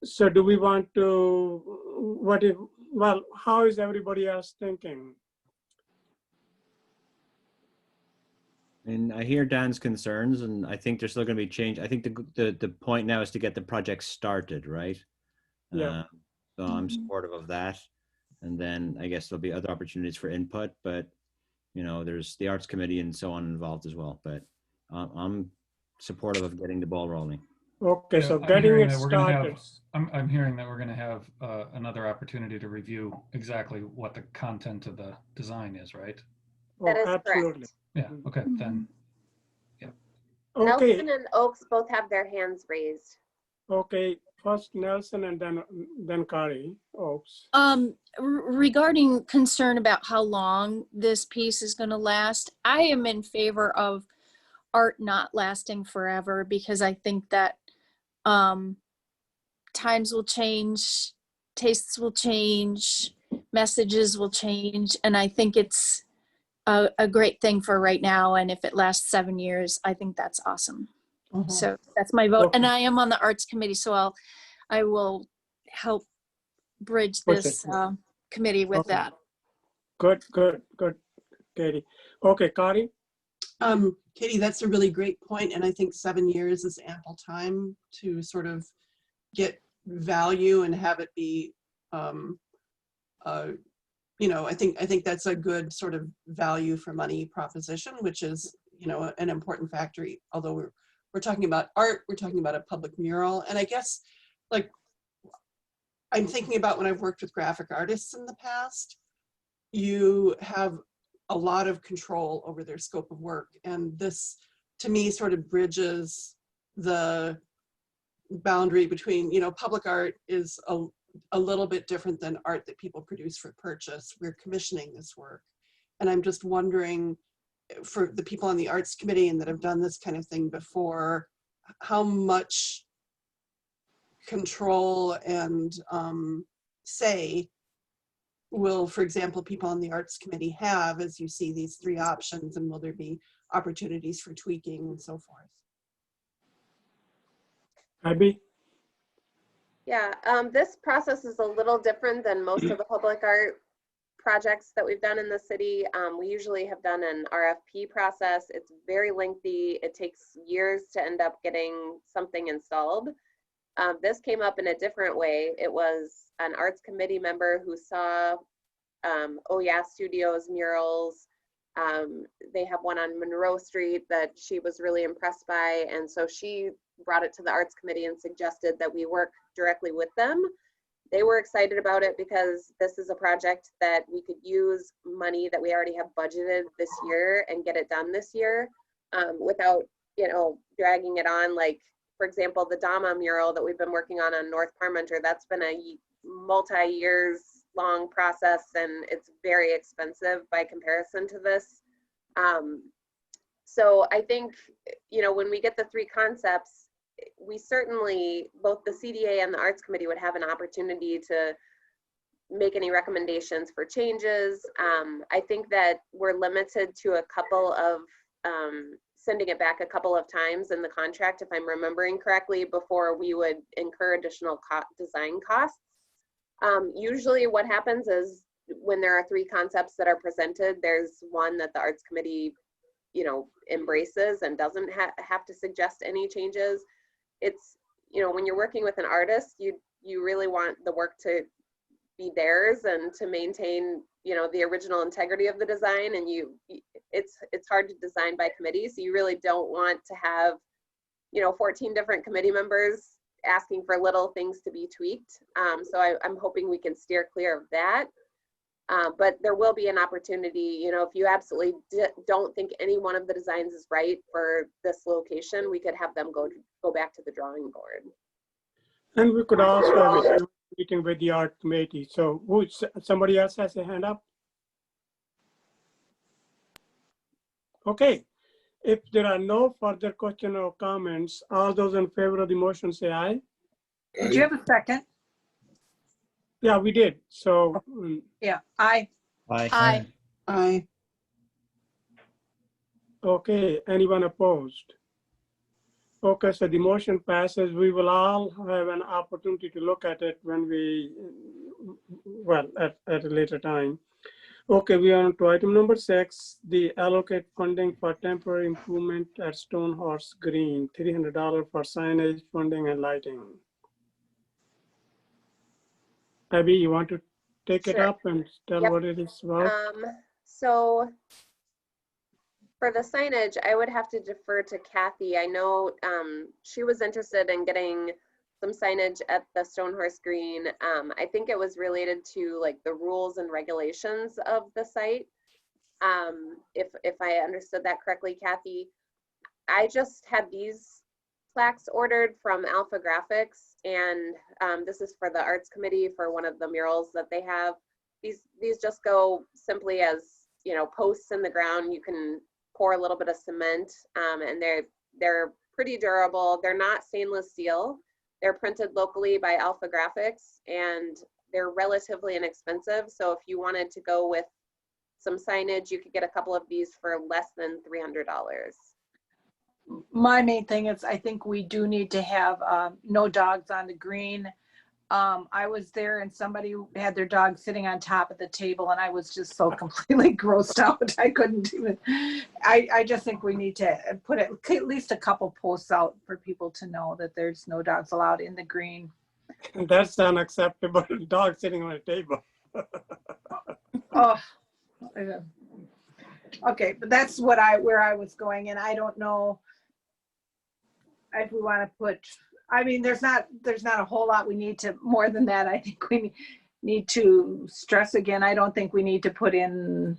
So do we want to, what if, well, how is everybody else thinking? And I hear Dan's concerns, and I think there's still going to be change. I think the point now is to get the project started, right? Yeah. So I'm supportive of that. And then I guess there'll be other opportunities for input, but you know, there's the arts committee and so on involved as well. But I'm supportive of getting the ball rolling. Okay, Yeah, so I'm getting hearing it that we're gonna started. have, I'm hearing that we're going to have another opportunity to review exactly what the content of the design is, right? That Oh, is absolutely. correct. Yeah, okay, then, Okay, Nelson and Oaks both have their hands raised. okay. First Nelson and then Kari Oaks. Regarding concern about how long this piece is going to last, I am in favor of art not lasting forever, because I think that times will change, tastes will change, messages will change, and I think it's a great thing for right now. And if it lasts 7 years, I think that's awesome. So that's my vote. And I am on the arts committee, so I will help bridge this committee with that. Good, Katie. Okay, Kari. Katie, that's a really great point, and I think 7 years is ample time to sort of get value and have it be, you know, I think that's a good sort of value for money proposition, which is, you know, an important factor. Although we're talking about art, we're talking about a public mural, and I guess, like, I'm thinking about when I've worked with graphic artists in the past, you have a lot of control over their scope of work. And this, to me, sort of bridges the boundary between, you know, public art is a little bit different than art that people produce for purchase. We're commissioning this work. And I'm just wondering, for the people on the arts committee and that have done this kind of thing before, how much control and say will, for example, people on the arts committee have as you see these three options, and will there be opportunities for tweaking and so forth? Abby? Yeah, this process is a little different than most of the public art projects that we've done in the city. We usually have done an RFP process. It's very lengthy. It takes years to end up getting something installed. This came up in a different way. It was an arts committee member who saw Oh Yeah Studios murals. They have one on Monroe Street that she was really impressed by, and so she brought it to the arts committee and suggested that we work directly with them. They were excited about it because this is a project that we could use money that we already have budgeted this year and get it done this year without, you know, dragging it on. Like, for example, the Dama mural that we've been working on North Parmenter, that's been a multi-years long process, and it's very expensive by comparison to this. So I think, you know, when we get the three concepts, we certainly, both the CDA and the Arts Committee would have an opportunity to make any recommendations for changes. I think that we're limited to a couple of, sending it back a couple of times in the contract, if I'm remembering correctly, before we would incur additional design costs. Usually what happens is when there are three concepts that are presented, there's one that the Arts Committee, you know, embraces and doesn't have to suggest any changes. It's, you know, when you're working with an artist, you really want the work to be theirs and to maintain, you know, the original integrity of the design. And it's hard to design by committee, so you really don't want to have, you know, 14 different committee members asking for little things to be tweaked. So I'm hoping we can steer clear of that. But there will be an opportunity, you know, if you absolutely don't think any one of the designs is right for this location, we could have them go back to the drawing board. And we could also have a meeting with the art committee. So somebody else has a hand up? Okay. If there are no further questions or comments, all those in favor of the motion say aye. Did you have a second? Yeah, we did. So Yeah, aye. Aye. Aye. okay, anyone opposed? Okay, so the motion passes. We will all have an opportunity to look at it when we, well, at a later time. Okay, we are on to item number 6, the allocate funding for temporary improvement at Stonehorse Green, $300 for signage, funding, and lighting. Abby, you want to take it Sure. up and tell Yep. what it is about? So for the signage, I would have to defer to Kathy. I know she was interested in getting some signage at the Stonehorse Green. I think it was related to like the rules and regulations of the site. If I understood that correctly, Kathy, I just had these plaques ordered from Alpha Graphics, and this is for the Arts Committee for one of the murals that they have. These just go simply as, you know, posts in the ground. You can pour a little bit of cement, and they're pretty durable. They're not stainless steel. They're printed locally by Alpha Graphics, and they're relatively inexpensive. So if you wanted to go with some signage, you could get a couple of these for less than $300. My main thing is I think we do need to have no dogs on the green. I was there and somebody had their dog sitting on top of the table and I was just so completely grossed out. I couldn't even, I just think we need to put at least a couple posts out for people to know that there's no dogs allowed in the green. That's unacceptable. Dog sitting on a table. Oh, okay, but that's what where I was going, and I don't know if we want to put. I mean, there's not a whole lot we need to more than that. I think we need to stress again. I don't think we need to put in.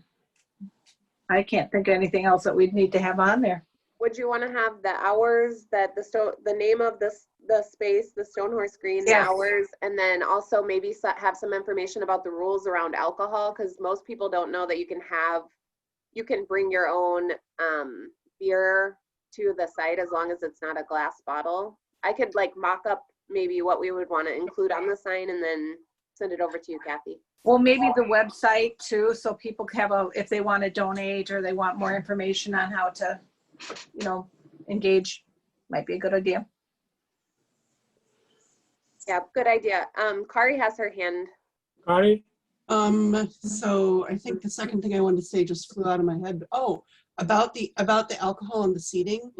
I can't think of anything else that we'd need to have on there. Would you want to have the hours that the name of the space, the Stonehorse Green, the Yes. hours, and then also maybe have some information about the rules around alcohol, because most people don't know that you can bring your own beer to the site as long as it's not a glass bottle. I could like mock up maybe what we would want to include on the sign and then send it over to you, Kathy. Well, maybe the website too, so people have if they want to donate or they want more information on how to, you know, engage, might be a good idea. Yeah, good idea. Kari has her hand. Kari? So I think the second thing I wanted to say just flew out of my head. Oh, about the alcohol and the seating.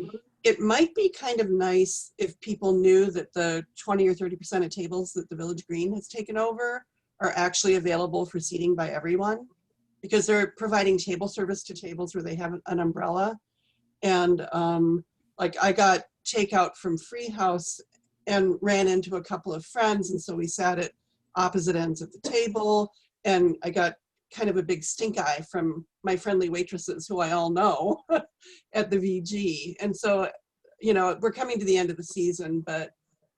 It might be kind of nice if people knew that the 20 or 30% of tables that the Village Green has taken over are actually available for seating by everyone, because they're providing table service to tables where they have an umbrella. And like I got takeout from Free House and ran into a couple of friends, and so we sat at opposite ends of the table, and I got kind of a big stink eye from my friendly waitresses who I all know at the VG. And so, you know, we're coming to the end of the season, but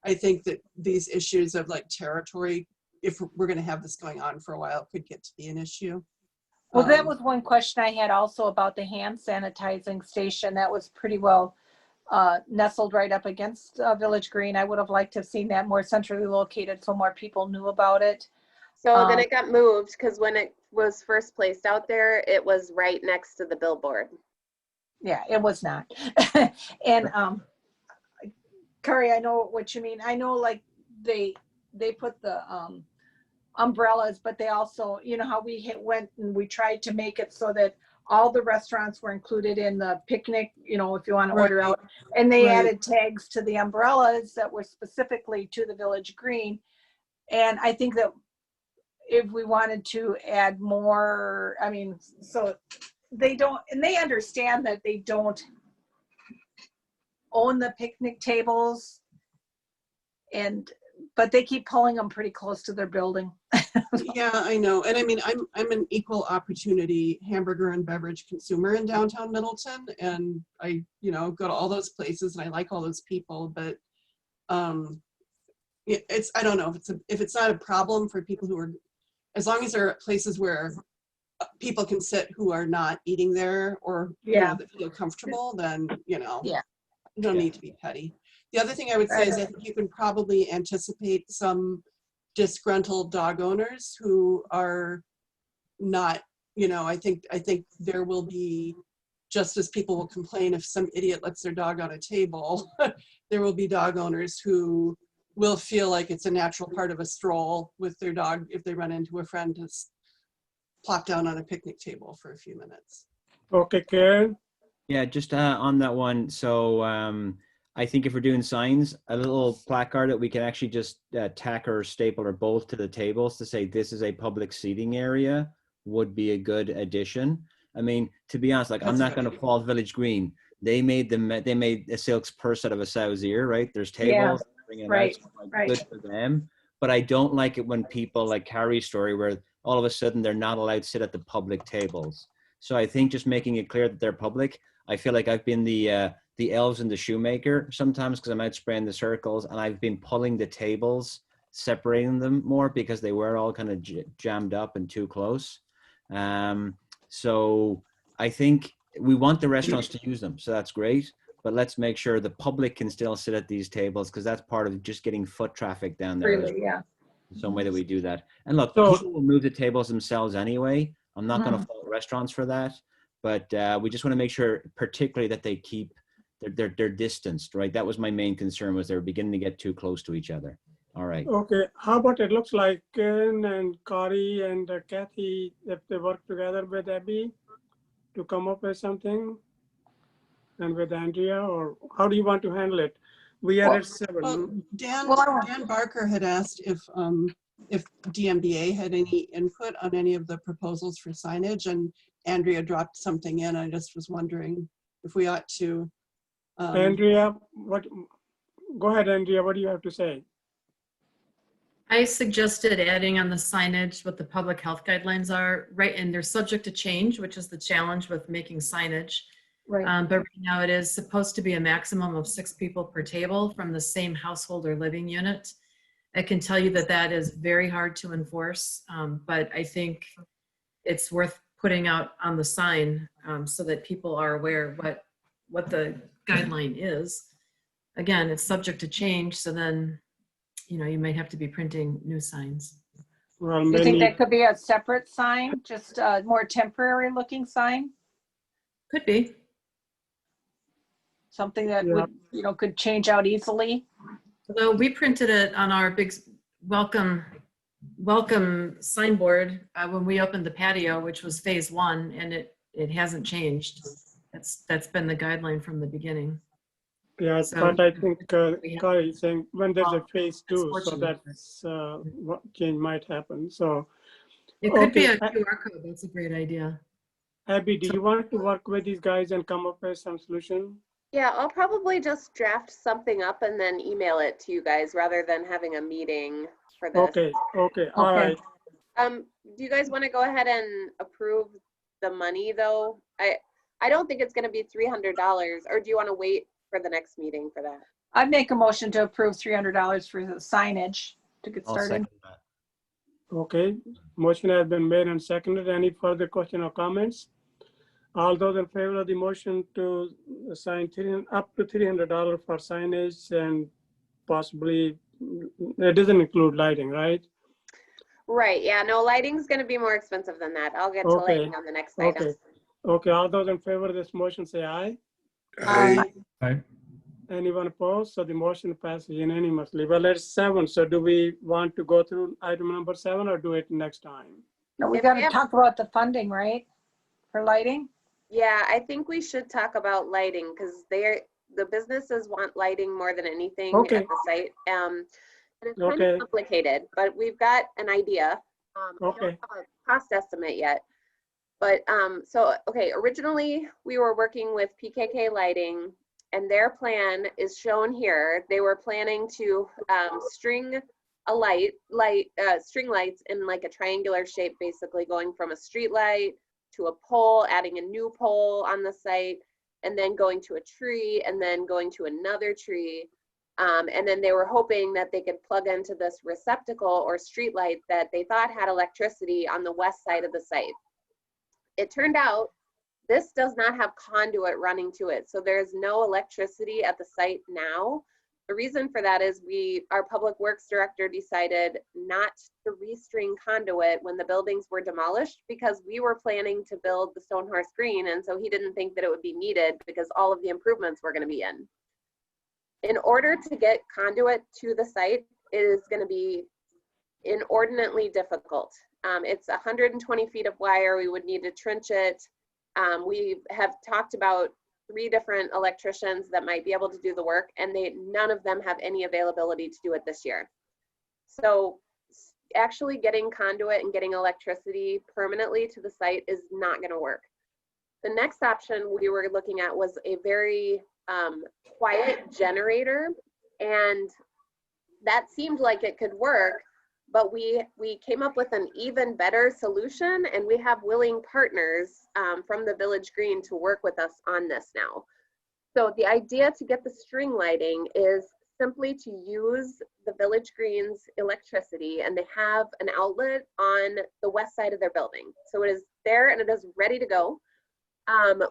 I think that these issues of like territory, if we're going to have this going on for a while, could get to be an issue. Well, that was one question I had also about the hand sanitizing station. That was pretty well nestled right up against Village Green. I would have liked to have seen that more centrally located so more people knew about it. So then it got moved because when it was first placed out there, it was right next to the billboard. Yeah, it was not. And Kari, I know what you mean. I know like they put the umbrellas, but they also, you know how we went and we tried to make it so that all the restaurants were included in the picnic, you know, if you want to order out, and they added tags to the umbrellas that were specifically to the Village Green. And I think that if we wanted to add more, I mean, so they don't, and they understand that they don't own the picnic tables, but they keep pulling them pretty close to their building. Yeah, I know. And I mean, I'm an equal opportunity hamburger and beverage consumer in downtown Middleton. And I, you know, go to all those places and I like all those people, but it's, I don't know if it's not a problem for people who are, as long as there are places where people can sit who are not eating there or, you know, that feel comfortable, then, you know, you don't need to be petty. The other thing I would say is I think you can probably anticipate some disgruntled dog owners who are not, you know, I think there will be just as people will complain if some idiot lets their dog on a table, there will be dog owners who will feel like it's a natural part of a stroll with their dog if they run into a friend to plop down on a picnic table for a few minutes. Okay, Karen? Yeah, just on that one. So I think if we're doing signs, a little placard that we can actually just tack or staple or both to the tables to say this is a public seating area would be a good addition. I mean, to be honest, like I'm not going to fault Village Green. They made a silk's purse out of a sow's ear, right? There's tables, bringing it out, so like, good for them. But I don't like it when people like Carrie's story where all of a sudden they're not allowed to sit at the public tables. So I think just making it clear that they're public. I feel like I've been the elves and the shoemaker sometimes because I'm out spraying the circles, and I've been pulling the tables, separating them more because they were all kind of jammed up and too close. So I think we want the restaurants to use them, so that's great. But let's make sure the public can still sit at these tables because that's part of just getting foot traffic down there. Really, yeah. Some way that we do that. And look, people will move the tables themselves anyway. I'm not going to fault restaurants for that, but we just want to make sure, particularly that they keep they're distanced, right? That was my main concern, was they were beginning to get too close to each other. All right. Okay, how about it looks like Karen and Corey and Kathy, if they work together with Abby to come up with something, and with Andrea, or how do you want to handle it? We are at 7. Well, Dan Barker had asked if DMBA had any input on any of the proposals for signage, and Andrea dropped something in. I just was wondering if we ought to. Andrea, go ahead, Andrea, what do you have to say? I suggested adding on the signage what the public health guidelines are, right? And they're subject to change, which is the challenge with making signage. Right. But right now it is supposed to be a maximum of 6 people per table from the same household or living unit. I can tell you that that is very hard to enforce, but I think it's worth putting out on the sign so that people are aware what the guideline is. Again, it's subject to change, so then you might have to be printing new signs. Well, you think that could be a separate sign, just a more temporary looking sign? Could be. Something that would, could change out easily. Although we printed it on our big welcome signboard when we opened the patio, which was phase 1, and it hasn't changed. That's been the guideline from the beginning. Yeah, So, but I think Corey is saying when there's a phase 2, so that's what change might happen. So it could be a QR code. That's a great idea. Abby, do you want to work with these guys and come up with some solution? Yeah, I'll probably just draft something up and then email it to you guys rather than having a meeting for this. Okay, all right. Do you guys want to go ahead and approve the money though? I don't think it's going to be $300, or do you want to wait for the next meeting for that? I'd make a motion to approve $300 for the signage to get started. Okay, motion has been made and seconded. Any further question or comments? All those in favor of the motion to assign up to $300 for signage, and possibly, it doesn't include lighting, right? Right, yeah, no, lighting's gonna be more expensive than that. I'll get to lighting on the next item. Okay, all those in favor of this motion say aye. Aye. Aye. Anyone opposed? So the motion passes unanimously. Well, it's 7, so do we want to go through item number 7 or do it next time? No, we got to talk about the funding, right? For lighting? Yeah, I think we should talk about lighting because the businesses want lighting more than anything at the site. And it's kind of complicated, but we've got an idea. I don't have a cost estimate yet. But originally we were working with PKK Lighting, and their plan is shown here. They were planning to string string lights in like a triangular shape, basically going from a street light to a pole, adding a new pole on the site, and then going to a tree, and then going to another tree. And then they were hoping that they could plug into this receptacle or street light that they thought had electricity on the west side of the site. It turned out this does not have conduit running to it. So there's no electricity at the site now, The reason for that is our public works director decided not to restring conduit when the buildings were demolished because we were planning to build the Stonehorse Green, and so he didn't think that it would be needed because all of the improvements were going to be in. In order to get conduit to the site, it is going to be inordinately difficult. It's 120 feet of wire. We would need to trench it. We have talked about 3 different electricians that might be able to do the work, and none of them have any availability to do it this year. So actually getting conduit and getting electricity permanently to the site is not going to work. The next option we were looking at was a very quiet generator, and that seemed like it could work, but we came up with an even better solution, and we have willing partners from the Village Green to work with us on this now. So the idea to get the string lighting is simply to use the Village Green's electricity, and they have an outlet on the west side of their building. So it is there and it is ready to go.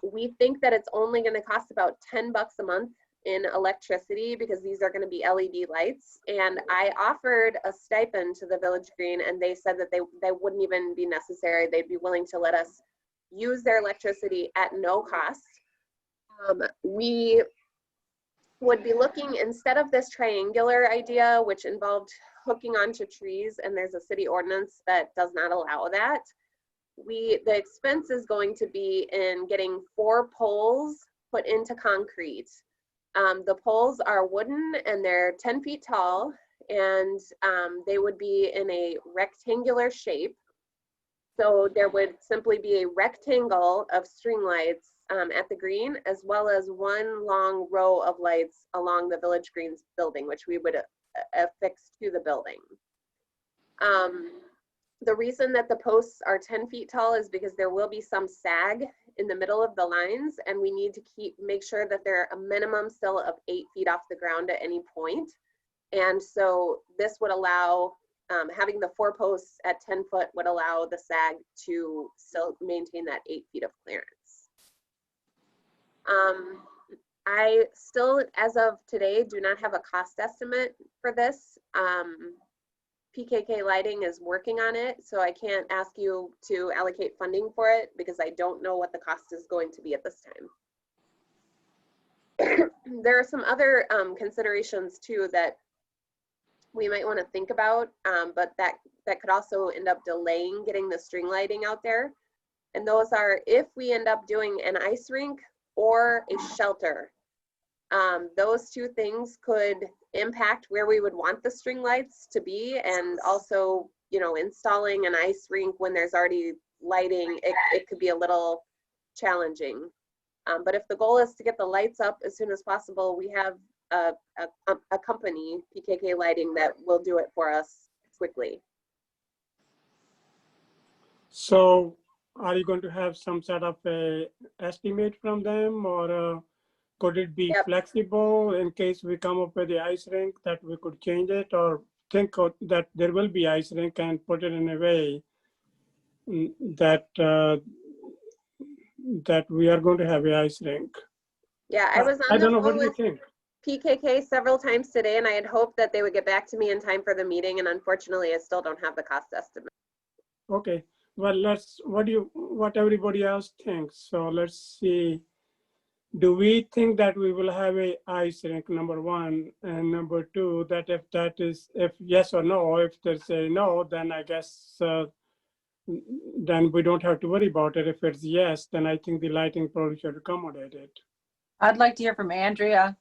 We think that it's only going to cost about $10 a month in electricity because these are going to be LED lights. And I offered a stipend to the Village Green, and they said that they wouldn't even be necessary. They'd be willing to let us use their electricity at no cost. We would be looking, instead of this triangular idea, which involved hooking onto trees, and there's a city ordinance that does not allow that, the expense is going to be in getting 4 poles put into concrete. The poles are wooden and they're 10 feet tall, and they would be in a rectangular shape. So there would simply be a rectangle of string lights at the green, as well as 1 long row of lights along the Village Green's building, which we would affix to the building. The reason that the posts are 10 feet tall is because there will be some sag in the middle of the lines, and we need to make sure that they're a minimum still of 8 feet off the ground at any point. And so this would allow, having the 4 posts at 10 foot would allow the sag to still maintain that 8 feet of clearance. I still, as of today, do not have a cost estimate for this. PKK Lighting is working on it, so I can't ask you to allocate funding for it because I don't know what the cost is going to be at this time. There are some other considerations too that we might want to think about, but that could also end up delaying getting the string lighting out there. And those are if we end up doing an ice rink or a shelter. Those 2 things could impact where we would want the string lights to be, and also, you know, installing an ice rink when there's already lighting, it could be a little challenging. But if the goal is to get the lights up as soon as possible, we have a company, PKK Lighting, that will do it for us quickly. So are you going to have some sort of a estimate from them, or could it be flexible in case we come up with the ice rink that we could change it, or think that there will be ice rink and put it in a way that that we are going to have a ice rink? Yeah, I was I on the don't know, what phone do you with think? PKK several times today, and I had hoped that they would get back to me in time for the meeting, and unfortunately I still don't have the cost estimate. Okay, well, let's, what everybody else thinks. So let's see. Do we think that we will have a ice rink, number 1, and number 2, that if yes or no, if there's a no, then I guess then we don't have to worry about it. If it's yes, then I think the lighting probably should accommodate it. I'd like to hear from Andrea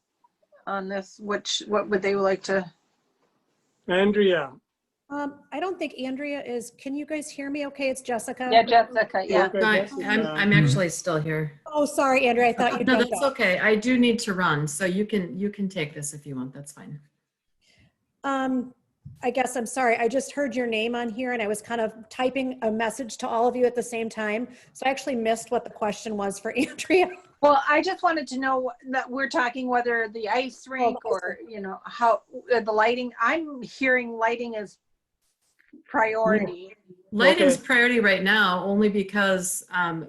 on this. What would they like to? Andrea. I don't think Andrea is. Can you guys hear me okay? It's Jessica. Yeah, Jessica. Yeah. Okay, I'm actually still here. Oh, sorry, Andrea. I thought you No, jumped that's off. okay. I do need to run, so you can take this if you want. That's fine. I guess I'm sorry. I just heard your name on here and I was kind of typing a message to all of you at the same time. So I actually missed what the question was for Andrea. Well, I just wanted to know that we're talking whether the ice rink or, you know, how the lighting. I'm hearing lighting is priority. Lighting's priority right now, only because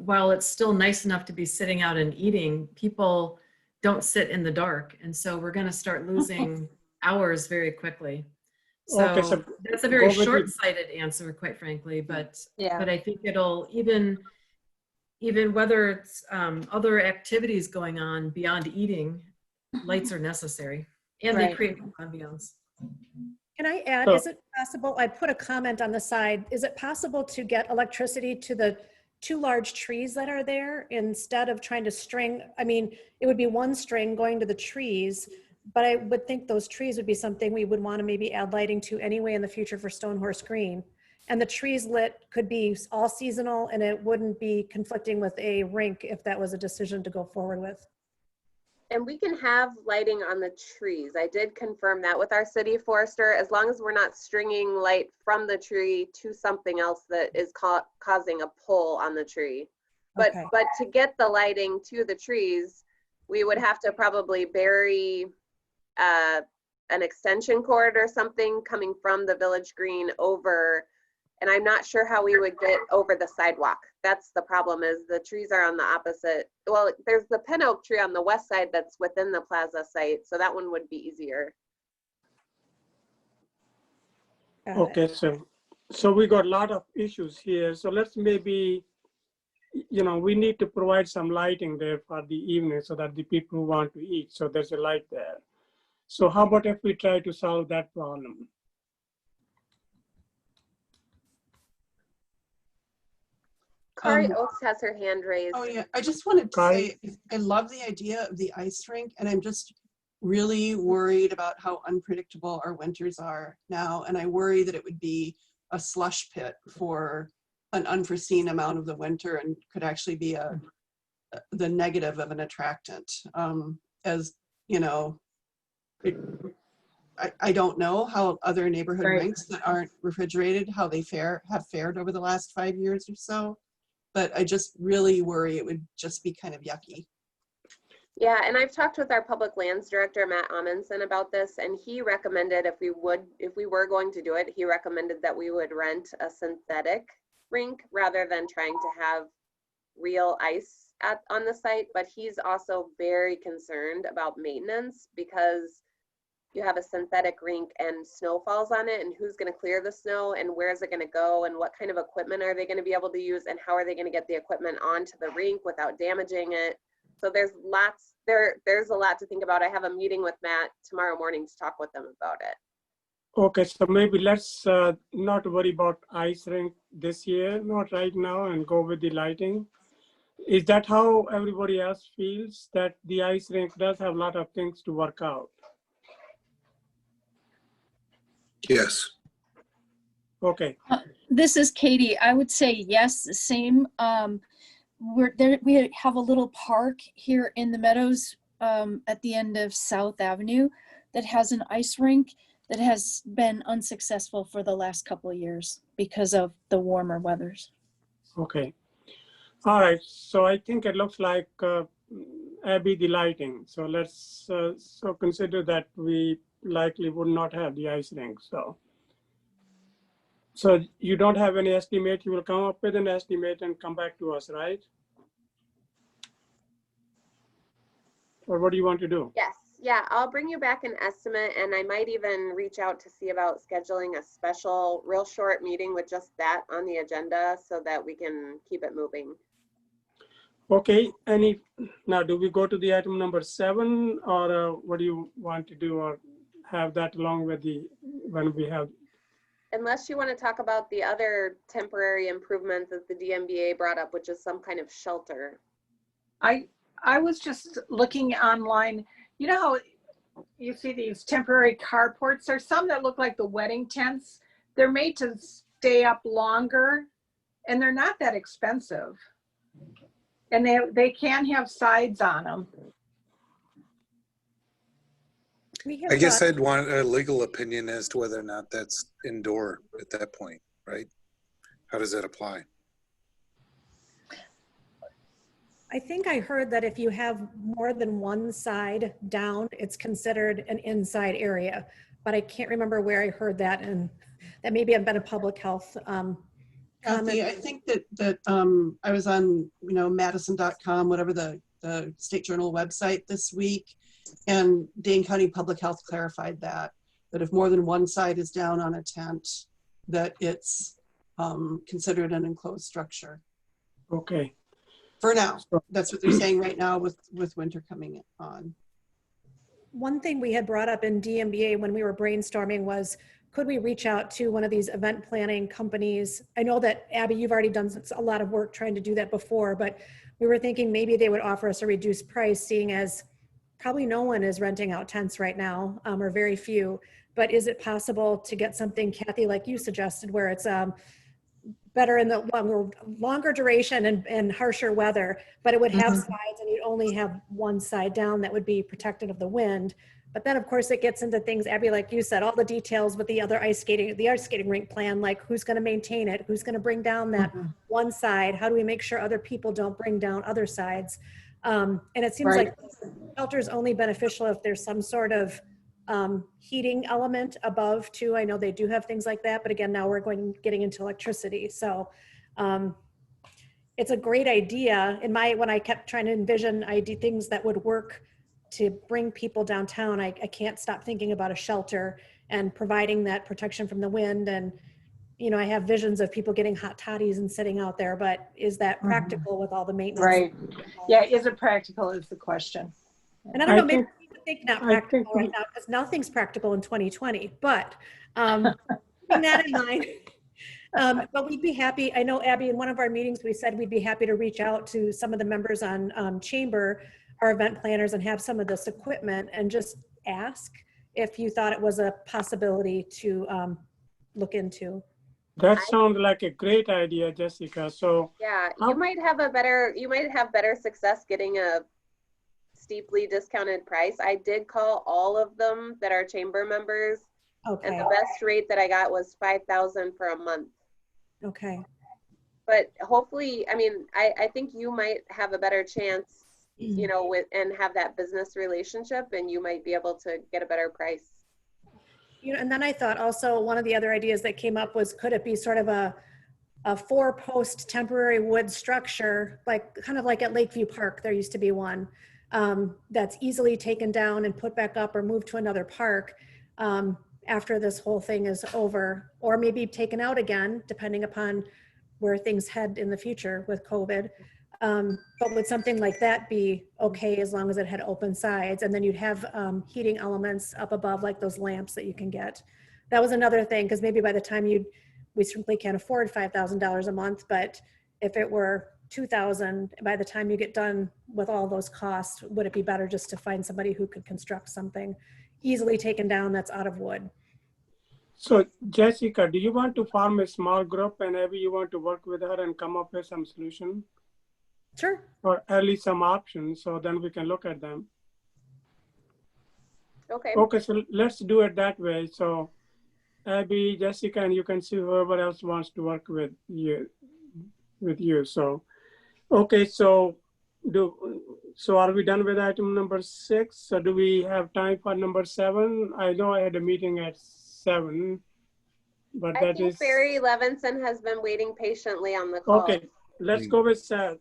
while it's still nice enough to be sitting out and eating, people don't sit in the dark. And so we're going to start losing hours very quickly. So, Okay, so that's a very go with the- short-sighted answer, quite frankly, but Yeah. I think it'll even whether it's other activities going on beyond eating, lights are necessary and they Right. create ambiance. Can I add, So- is it possible, I put a comment on the side, is it possible to get electricity to the 2 large trees that are there instead of trying to string, I mean, it would be 1 string going to the trees, but I would think those trees would be something we would want to maybe add lighting to anyway in the future for Stonehorse Green. And the trees lit could be all seasonal and it wouldn't be conflicting with a rink if that was a decision to go forward with. And we can have lighting on the trees. I did confirm that with our city forester, as long as we're not stringing light from the tree to something else that is causing a pull on the tree. But Okay. but to get the lighting to the trees, we would have to probably bury an extension cord or something coming from the village green over, and I'm not sure how we would get over the sidewalk. That's the problem, is the trees are on the opposite. Well, there's the pin oak tree on the west side that's within the plaza site, so that one would be easier. Got it. Okay, so we got a lot of issues here. So let's maybe, we need to provide some lighting there for the evening so that the people who want to eat, so there's a light there. So how about if we try to solve that problem? Kari Oaks has her hand raised. Oh yeah, I just wanted to Kari? say, I love the idea of the ice rink, and I'm just really worried about how unpredictable our winters are now. And I worry that it would be a slush pit for an unforeseen amount of the winter and could actually be the negative of an attractant. As you know, I don't know how other neighborhood Right. rinks that aren't refrigerated, how they have fared over the last 5 years or so. But I just really worry it would just be kind of yucky. Yeah, and I've talked with our public lands director, Matt Amundsen, about this, and he recommended if we were going to do it, he recommended that we would rent a synthetic rink rather than trying to have real ice on the site. But he's also very concerned about maintenance, because you have a synthetic rink and snow falls on it, and who's going to clear the snow, and where is it going to go, and what kind of equipment are they going to be able to use, and how are they going to get the equipment onto the rink without damaging it. So there's a lot to think about. I have a meeting with Matt tomorrow morning to talk with them about it. Okay, so maybe let's not worry about ice rink this year, not right now, and go with the lighting. Is that how everybody else feels, that the ice rink does have a lot of things to work out? Yes. Okay, This is Katie. I would say yes, the same. We have a little park here in the Meadows at the end of South Avenue that has an ice rink that has been unsuccessful for the last couple of years because of the warmer weathers. okay. All right, so I think it looks like Abby, the lighting. So let's so consider that we likely would not have the ice rink. So you don't have any estimate. You will come up with an estimate and come back to us, right? Or what do you want to do? Yes, yeah, I'll bring you back an estimate, and I might even reach out to see about scheduling a special, real short meeting with just that on the agenda so that we can keep it moving. Okay, now do we go to the item number 7, or what do you want to do, or have that along with when we have? Unless you want to talk about the other temporary improvements that the DMBA brought up, which is some kind of shelter. I was just looking online. You know how you see these temporary carports? There's some that look like the wedding tents. They're made to stay up longer, and they're not that expensive. And they can have sides on them. I guess I'd want a legal opinion as to whether or not that's indoor at that point, right? How does that apply? I think I heard that if you have more than one side down, it's considered an inside area, but I can't remember where I heard that, and that maybe had been a public health Kathy, I think that I was on, Madison.com, whatever the the State Journal website this week. And Dane County Public Health clarified that if more than one side is down on a tent, that it's considered an enclosed structure. Okay. For now, that's what they're saying right now with winter coming on. One thing we had brought up in DMBA when we were brainstorming was, could we reach out to one of these event planning companies? I know that, Abby, you've already done a lot of work trying to do that before, but we were thinking maybe they would offer us a reduced price, seeing as probably no one is renting out tents right now, or very few. But is it possible to get something, Kathy, like you suggested, where it's better in the longer duration and harsher weather, but it would have sides and you'd only have one side down that would be protected of the wind. But then of course it gets into things, Abby, like you said, all the details with the ice skating rink plan, like who's going to maintain it, who's going to bring down that one side, how do we make sure other people don't bring down other sides? And it seems like shelter is only beneficial if there's some sort of heating element above too. I know they do have things like that, but again, now we're getting into electricity. So it's a great idea. When I kept trying to envision things that would work to bring people downtown, I can't stop thinking about a shelter and providing that protection from the wind. And, you know, I have visions of people getting hot toddies and sitting out there, but is that practical with all the maintenance? Right. Yeah, is it practical is the question. And I don't know, maybe people think not practical right now because nothing's practical in 2020, but keeping that in mind, but we'd be happy. I know, Abby, in one of our meetings, we said we'd be happy to reach out to some of the members on Chamber, our event planners, and have some of this equipment and just ask if you thought it was a possibility to look into. That sounds like a great idea, Jessica. So yeah, you might have better success getting a steeply discounted price. I did call all of them that are chamber members. Okay. And the best rate that I got was $5,000 for a month. Okay. But hopefully, I mean, I think you might have a better chance, you know, and have that business relationship, and you might be able to get a better price. You know, and then I thought also one of the other ideas that came up was, could it be sort of a 4-post temporary wood structure, like kind of like at Lakeview Park, there used to be one that's easily taken down and put back up or moved to another park after this whole thing is over, or maybe taken out again, depending upon where things head in the future with COVID. But would something like that be okay as long as it had open sides? And then you'd have heating elements up above, like those lamps that you can get. That was another thing, because maybe by the time we simply can't afford $5,000 a month, but if it were $2,000, by the time you get done with all those costs, would it be better just to find somebody who could construct something easily taken down that's out of wood? So Jessica, do you want to form a small group, and maybe you want to work with her and come up with some solution? Sure. Or at least some options, so then we can look at them. Okay. Okay, so let's do it that way. So Abby, Jessica, and you can see whoever else wants to work with you. So, okay, so are we done with item number 6? So do we have time for number 7? I know I had a meeting at 7, but I think Barry Levinson has been waiting patiently on the call. Okay, let's go with Seth.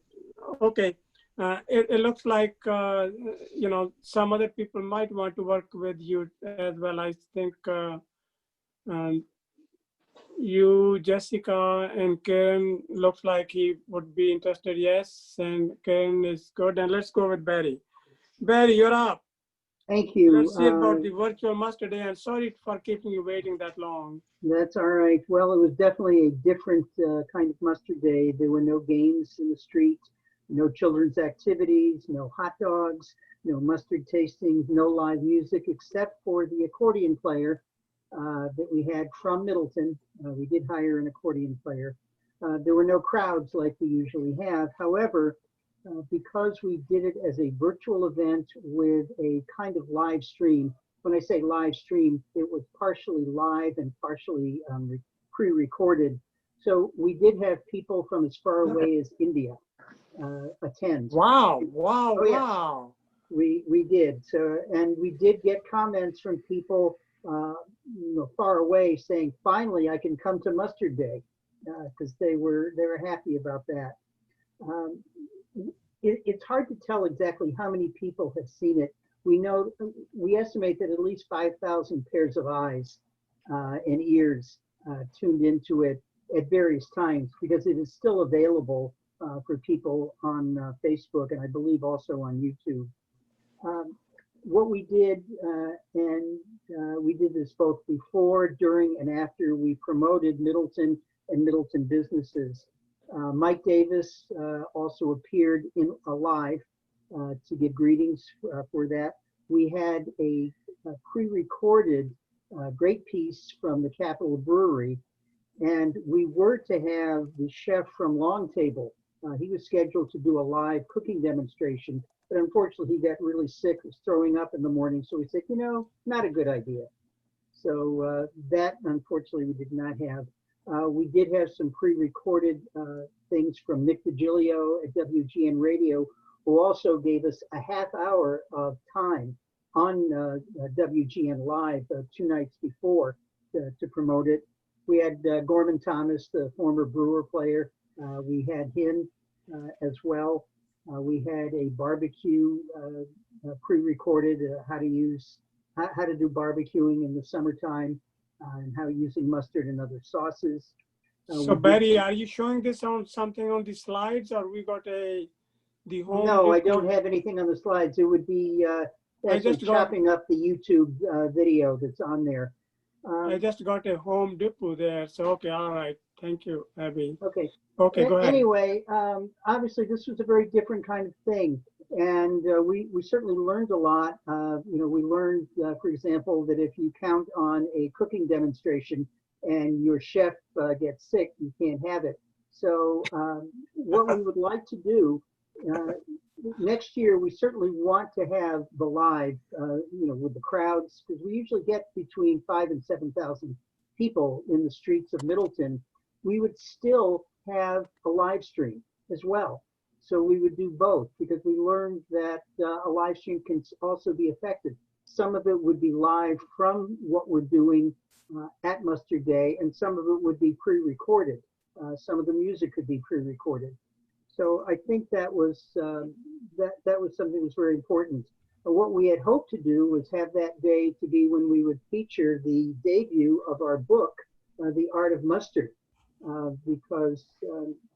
Okay, it looks like, you know, some other people might want to work with you as well. I think you, Jessica, and Karen looks like he would be interested, yes, and Karen is good. And let's go with Barry. Barry, you're up. Thank you. Let's see about the virtual muster day. And sorry for keeping you waiting that long. That's all right. Well, it was definitely a different kind of muster day. There were no games in the street, no children's activities, no hot dogs, no mustard tastings, no live music, except for the accordion player that we had from Middleton. We did hire an accordion player. There were no crowds like we usually have. However, because we did it as a virtual event with a kind of live stream, when I say live stream, it was partially live and partially pre-recorded. So we did have people from as far away as India attend. Wow, wow, oh, yeah. Wow. We did. So, and we did get comments from people you know, far away saying, finally, I can come to Mustard Day, because they were happy about that. it's hard to tell exactly how many people have seen it. We estimate that at least 5,000 pairs of eyes and ears tuned into it at various times, because it is still available for people on Facebook, and I believe also on YouTube. What we did, we did this both before, during, and after we promoted Middleton and Middleton businesses. Mike Davis also appeared in live to give greetings for that. We had a pre-recorded great piece from the Capitol Brewery, and we were to have the chef from Long Table. He was scheduled to do a live cooking demonstration, but unfortunately he got really sick, was throwing up in the morning, so we said, you know, not a good idea. So that unfortunately we did not have. We did have some pre-recorded things from Nick DiGilio at WGN Radio, who also gave us a half hour of time on WGN Live 2 nights before to promote it. We had Gorman Thomas, the former Brewer player. We had him as well. We had a barbecue pre-recorded, how to do barbecuing in the summertime, and how using mustard and other sauces. So Barry, are you showing this on something on the slides, or we got the home? No, I don't have anything on the slides. It would be actually chopping up the YouTube video that's on there. I just got a Home Depot there. So, okay, all right. Thank you, Abby. Okay. Okay, go ahead. Anyway, obviously this was a very different kind of thing. And we certainly learned a lot. We learned, for example, that if you count on a cooking demonstration and your chef gets sick, you can't have it. So what we would like to do next year, we certainly want to have the live, with the crowds, because we usually get between 5,000 and 7,000 people in the streets of Middleton. We would still have a live stream as well. So we would do both, because we learned that a live stream can also be effective. Some of it would be live from what we're doing at Mustard Day, and some of it would be pre-recorded. Some of the music could be pre-recorded. So I think that was that was something that was very important. But what we had hoped to do was have that day to be when we would feature the debut of our book, The Art of Mustard. Because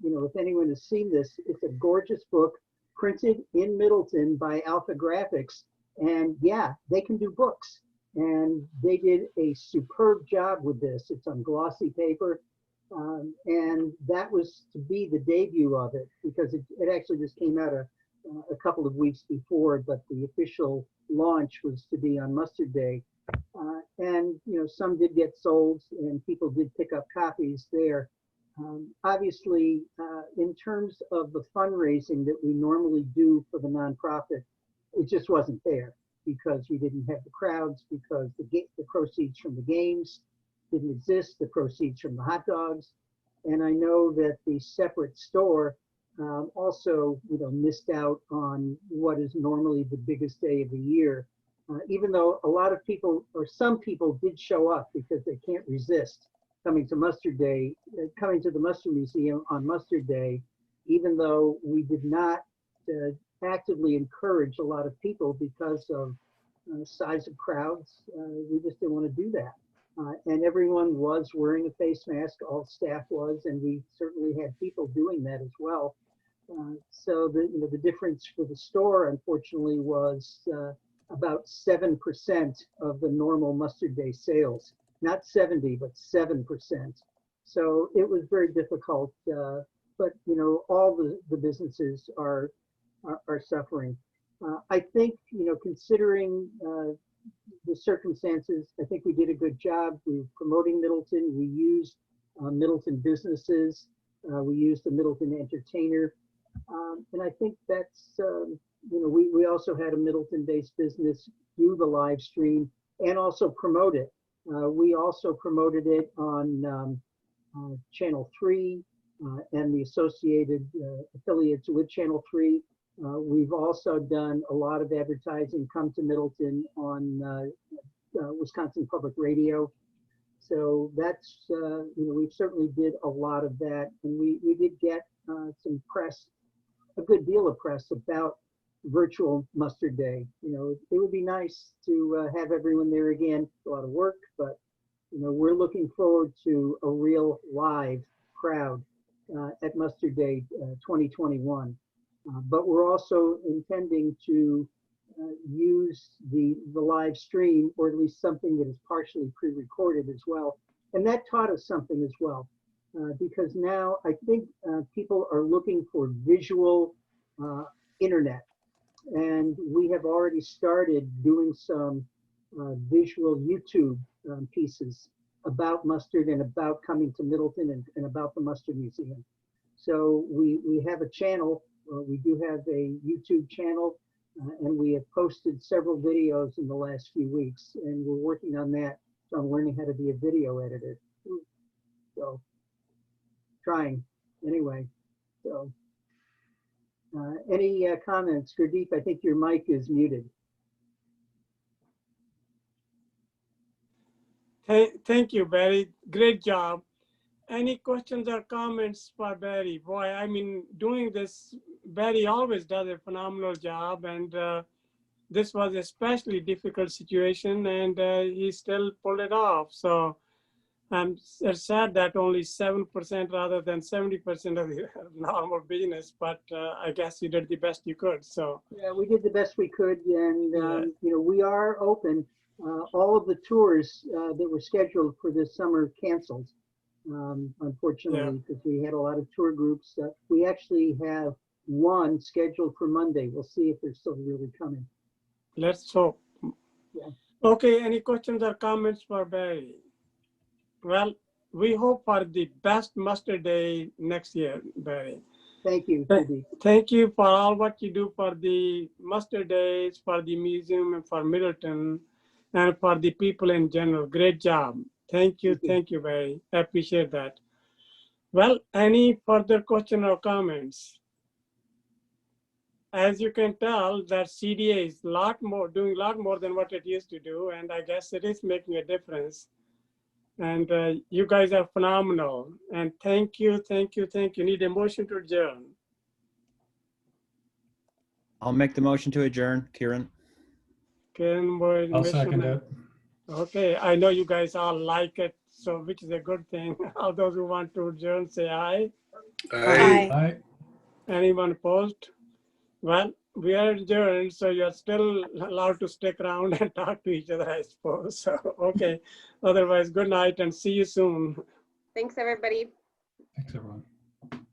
if anyone has seen this, it's a gorgeous book printed in Middleton by Alpha Graphics, and yeah, they can do books, and they did a superb job with this. It's on glossy paper, and that was to be the debut of it, because it actually just came out a couple of weeks before, but the official launch was to be on Mustard Day. And some did get sold, and people did pick up copies there. Obviously, in terms of the fundraising that we normally do for the nonprofit, it just wasn't there, because we didn't have the crowds, because the proceeds from the games didn't exist, the proceeds from the hot dogs. And I know that the separate store also missed out on what is normally the biggest day of the year, even though a lot of people, or some people, did show up because they can't resist coming to Mustard Day, coming to the Mustard Museum on Mustard Day, even though we did not actively encourage a lot of people because of size of crowds. We just didn't want to do that. And everyone was wearing a face mask, all staff was, and we certainly had people doing that as well. So the difference for the store, unfortunately, was about 7% of the normal Mustard Day sales. Not 70, but 7%. So it was very difficult, but all the businesses are suffering. I think, considering the circumstances, I think we did a good job. We were promoting Middleton. We used Middleton businesses. We used the Middleton Entertainer. And I think that's, we also had a Middleton-based business do the live stream and also promote it. We also promoted it on Channel 3 and the associated affiliates with Channel 3. We've also done a lot of advertising, Come to Middleton, on Wisconsin Public Radio. So that's, we certainly did a lot of that. And we did get some press a good deal of press about virtual Mustard Day. You know, it would be nice to have everyone there again. It's a lot of work, but you know, we're looking forward to a real live crowd at Mustard Day 2021. But we're also intending to use the live stream, or at least something that is partially pre-recorded as well. And that taught us something as well, because now I think people are looking for visual internet. And we have already started doing some visual YouTube pieces about Mustard and about coming to Middleton and about the Mustard Museum. So we have a channel. We do have a YouTube channel, and we have posted several videos in the last few weeks, and we're working on that. So I'm learning how to be a video editor. So trying anyway. So any comments? Gurdeep, I think your mic is muted. Thank you, Barry. Great job. Any questions or comments for Barry? Boy, I mean, doing this, Barry always does a phenomenal job, and this was a especially difficult situation, and he still pulled it off. So I'm sad that only 7% rather than 70% of the normal business, but I guess you did the best you could. So yeah, we did the best we could, and you know, we are open. All of the tours that were scheduled for this summer canceled, unfortunately, because we had a lot of tour groups. We actually have one scheduled for Monday. We'll see if they're still really coming. let's hope. Yeah. Okay, any questions or comments for Barry? Well, we hope for the best Mustard Day next year, Barry. Thank you. Thank you for all what you do for the Mustard Days, for the museum, and for Middleton, and for the people in general. Great job. Thank you, Barry. I appreciate that. Well, any further question or comments? As you can tell, that CDA is doing a lot more than what it used to do, and I guess it is making a difference. And you guys are phenomenal. And thank you. Need a motion to adjourn. I'll make the motion to adjourn, Kieran. I'll second it. Okay, I know you guys all like it, so which is a good thing. All those who want to adjourn, say aye. Aye. Aye. Anyone opposed? Well, we are adjourned, so you're still allowed to stick around and talk to each other, I suppose. So, okay. Otherwise, good night and see you soon. Thanks, everybody. Thanks, everyone.